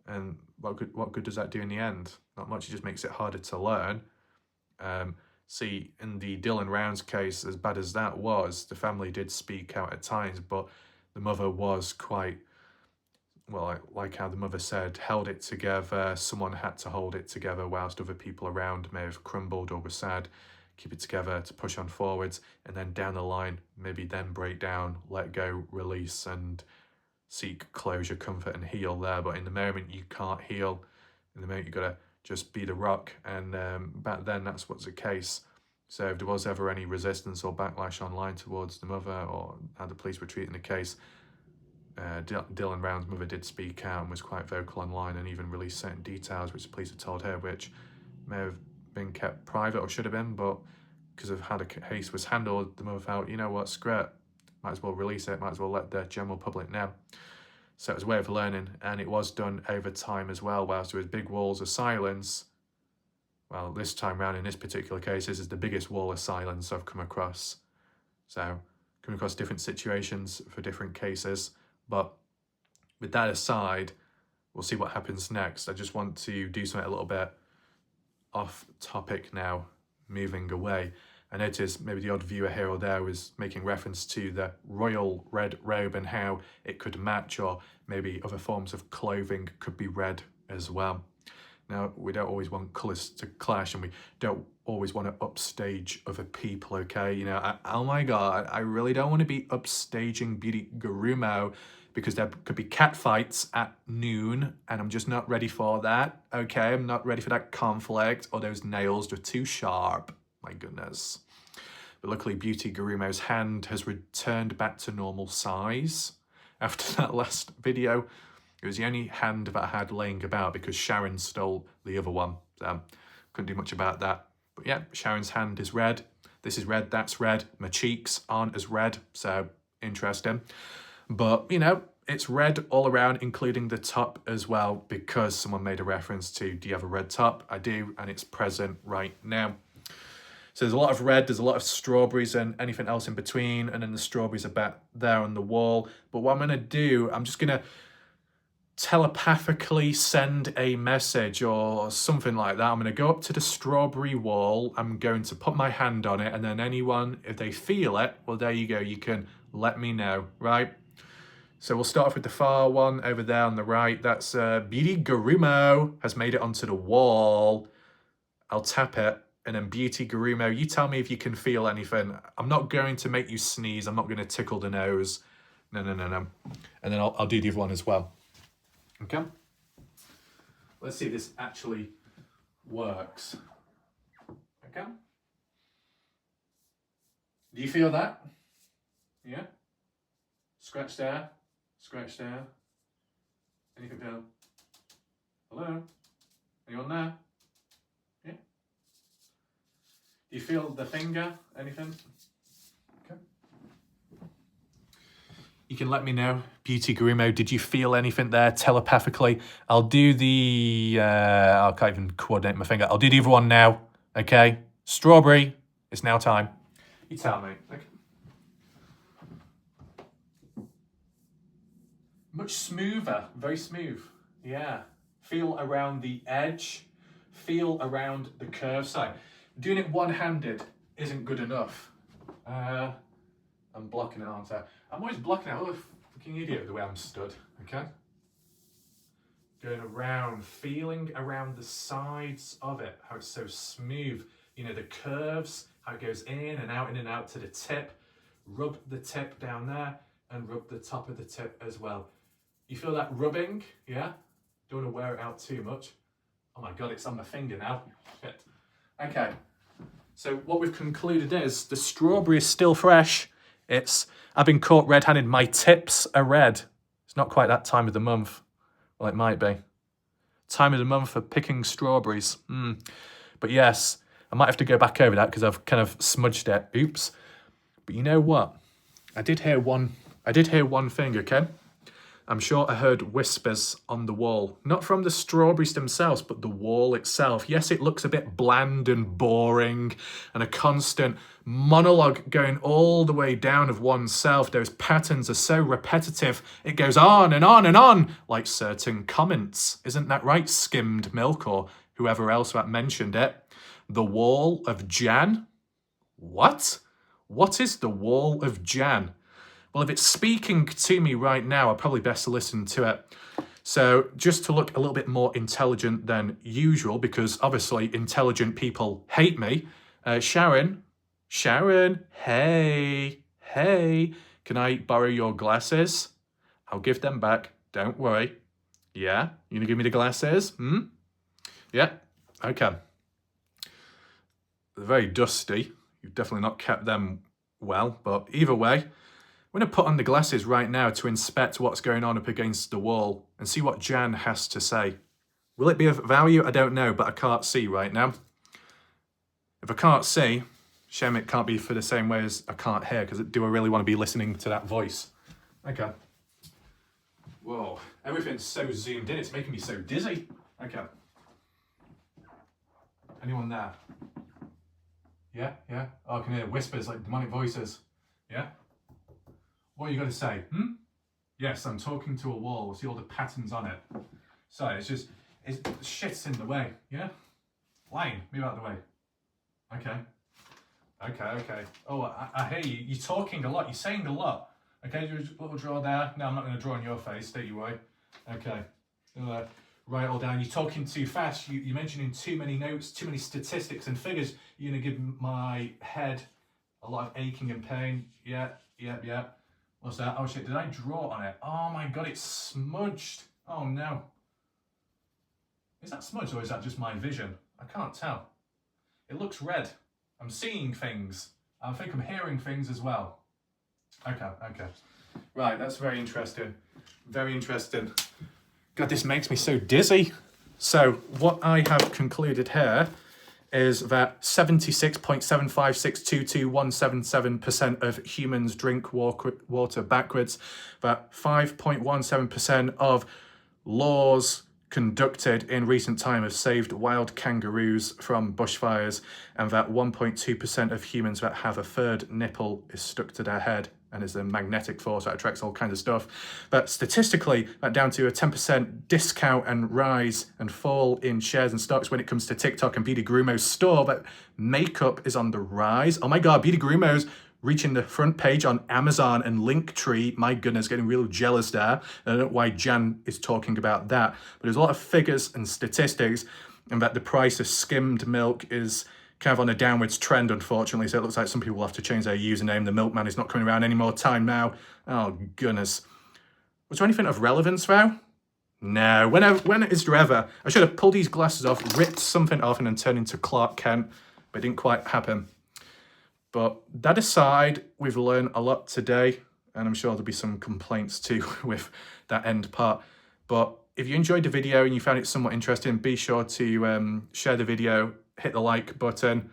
And what good does that do in the end? Not much. It just makes it harder to learn. See, in the Dylan Rounds case, as bad as that was, the family did speak out at times, but the mother was quite, well, like how the mother said, held it together. Someone had to hold it together whilst other people around may have crumbled or were sad. Keep it together to push on forwards, and then down the line, maybe then break down, let go, release, and seek closure, comfort, and heal there. But in the moment, you can't heal. In the moment, you've got to just be the rock. And back then, that's what's the case. So if there was ever any resistance or backlash online towards the mother or how the police were treating the case, Dylan Brown's mother did speak out and was quite vocal online and even released certain details which the police had told her, which may have been kept private or should have been, but because of how the case was handled, the mother felt, you know what, screw it, might as well release it, might as well let the general public know. So it was a way of learning, and it was done over time as well. Whilst there was big walls of silence, well, this time round in this particular case, this is the biggest wall of silence I've come across. So coming across different situations for different cases. But with that aside, we'll see what happens next. I just want to do something a little bit off topic now, moving away. I noticed maybe the odd viewer here or there was making reference to the royal red robe and how it could match, or maybe other forms of clothing could be red as well. Now, we don't always want colours to clash, and we don't always want to upstage other people, okay? You know, oh my God, I really don't want to be upstaging Beauty Gurumo, because there could be cat fights at noon, and I'm just not ready for that, okay? I'm not ready for that conflict, or those nails are too sharp, my goodness. But luckily, Beauty Gurumo's hand has returned back to normal size after that last video. It was the only hand that I had laying about because Sharon stole the other one. So couldn't do much about that. But yeah, Sharon's hand is red. This is red, that's red. My cheeks aren't as red, so interesting. But, you know, it's red all around, including the top as well, because someone made a reference to, do you have a red top? I do, and it's present right now. So there's a lot of red, there's a lot of strawberries and anything else in between, and then the strawberries are back there on the wall. But what I'm going to do, I'm just going to telepathically send a message or something like that. I'm going to go up to the strawberry wall, I'm going to put my hand on it, and then anyone, if they feel it, well, there you go, you can let me know, right? So we'll start off with the far one over there on the right. That's Beauty Gurumo has made it onto the wall. I'll tap it. And then Beauty Gurumo, you tell me if you can feel anything. I'm not going to make you sneeze. I'm not going to tickle the nose. No. And then I'll do the other one as well. Okay? Let's see if this actually works. Okay? Do you feel that? Yeah? Scratch there. Scratch there. Anything feel? Hello? Anyone there? Yeah? Do you feel the finger? Anything? Okay. You can let me know. Beauty Gurumo, did you feel anything there telepathically? I'll do the... I can't even coordinate my finger. I'll do the other one now. Okay? Strawberry. It's now time. You tell me. Okay. Much smoother. Very smooth. Yeah. Feel around the edge. Feel around the curve side. Doing it one-handed isn't good enough. I'm blocking it, aren't I? I'm always blocking it. I'm a fucking idiot the way I'm stood, okay? Going around, feeling around the sides of it, how it's so smooth. You know, the curves, how it goes in and out to the tip. Rub the tip down there and rub the top of the tip as well. You feel that rubbing, yeah? Don't want to wear it out too much. Oh my God, it's on my finger now. Shit. Okay, so what we've concluded is the strawberry is still fresh. I've been caught red-handed. My tips are red. It's not quite that time of the month. Well, it might be. Time of the month for picking strawberries. But yes, I might have to go back over that because I've kind of smudged it. Oops. But you know what? I did hear one thing, okay? I'm sure I heard whispers on the wall. Not from the strawberries themselves, but the wall itself. Yes, it looks a bit bland and boring and a constant monologue going all the way down of oneself. Those patterns are so repetitive. It goes on and on and on, like certain comments. Isn't that right, Skimmed Milk or whoever else that mentioned it? The Wall of Jan? What? What is the Wall of Jan? Well, if it's speaking to me right now, I'll probably best listen to it. So just to look a little bit more intelligent than usual, because obviously intelligent people hate me. Sharon, hey, can I borrow your glasses? I'll give them back, don't worry. Yeah, you gonna give me the glasses? Yeah, okay. They're very dusty. You've definitely not kept them well, but either way, I'm going to put on the glasses right now to inspect what's going on up against the wall and see what Jan has to say. Will it be of value? I don't know, but I can't see right now. If I can't see, shame it can't be for the same way as I can't hear, because do I really want to be listening to that voice? Okay. Whoa, everything's so zoomed in, it's making me so dizzy. Okay. Anyone there? Yeah, yeah. Oh, I can hear whispers like demonic voices. Yeah? What are you going to say? Yes, I'm talking to a wall. See all the patterns on it. Sorry, shit's in the way. Yeah? Line, move out of the way. Okay. Okay. Oh, I hear you. You're talking a lot. You're saying a lot. Okay, do a little draw there. No, I'm not going to draw on your face, don't you worry. Okay. Write it all down. You're talking too fast. You're mentioning too many notes, too many statistics and figures. You're going to give my head a lot of aching and pain. Yeah. What's that? Oh shit, did I draw on it? Oh my god, it's smudged. Oh no. Is that smudged or is that just my vision? I can't tell. It looks red. I'm seeing things. I think I'm hearing things as well. Okay. Right, that's very interesting. Very interesting. God, this makes me so dizzy. So what I have concluded here is that 76.75622,177% of humans drink water backwards, that 5.17% of laws conducted in recent time have saved wild kangaroos from bushfires, and that 1.2% of humans that have a third nipple is stuck to their head and is a magnetic force that attracts all kinds of stuff. But statistically, that down to a 10% discount and rise and fall in shares and stocks when it comes to TikTok and Beauty Grumo's store, that makeup is on the rise. Oh my god, Beauty Grumo's reaching the front page on Amazon and Linktree. My goodness, getting real jealous there. I don't know why Jan is talking about that, but there's a lot of figures and statistics, and that the price of skimmed milk is kind of on a downwards trend, unfortunately. So it looks like some people will have to change their username. The milkman is not coming around any more time now. Oh goodness. Was there anything of relevance, though? No. When is there ever? I should have pulled these glasses off, ripped something off, and then turned into Clark Kent, but it didn't quite happen. But that aside, we've learned a lot today, and I'm sure there'll be some complaints too with that end part. But if you enjoyed the video and you found it somewhat interesting, be sure to share the video, hit the like button.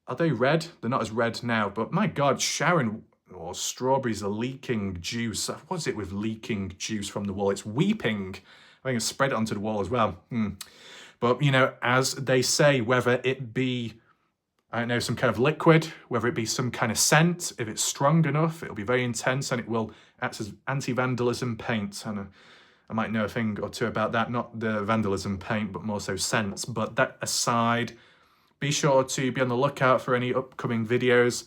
Are they red? They're not as red now, but my god, Sharon, strawberries are leaking juice. What is it with leaking juice from the wall? It's weeping. I think I spread it onto the wall as well. But, you know, as they say, whether it be, I don't know, some kind of liquid, whether it be some kind of scent, if it's strong enough, it'll be very intense and it will act as anti-vandalism paint. And I might know a thing or two about that, not the vandalism paint, but more so scents. But that aside, be sure to be on the lookout for any upcoming videos,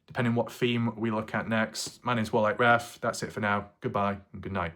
depending what theme we look at next. My name's Warlike Ref. That's it for now. Goodbye and good night.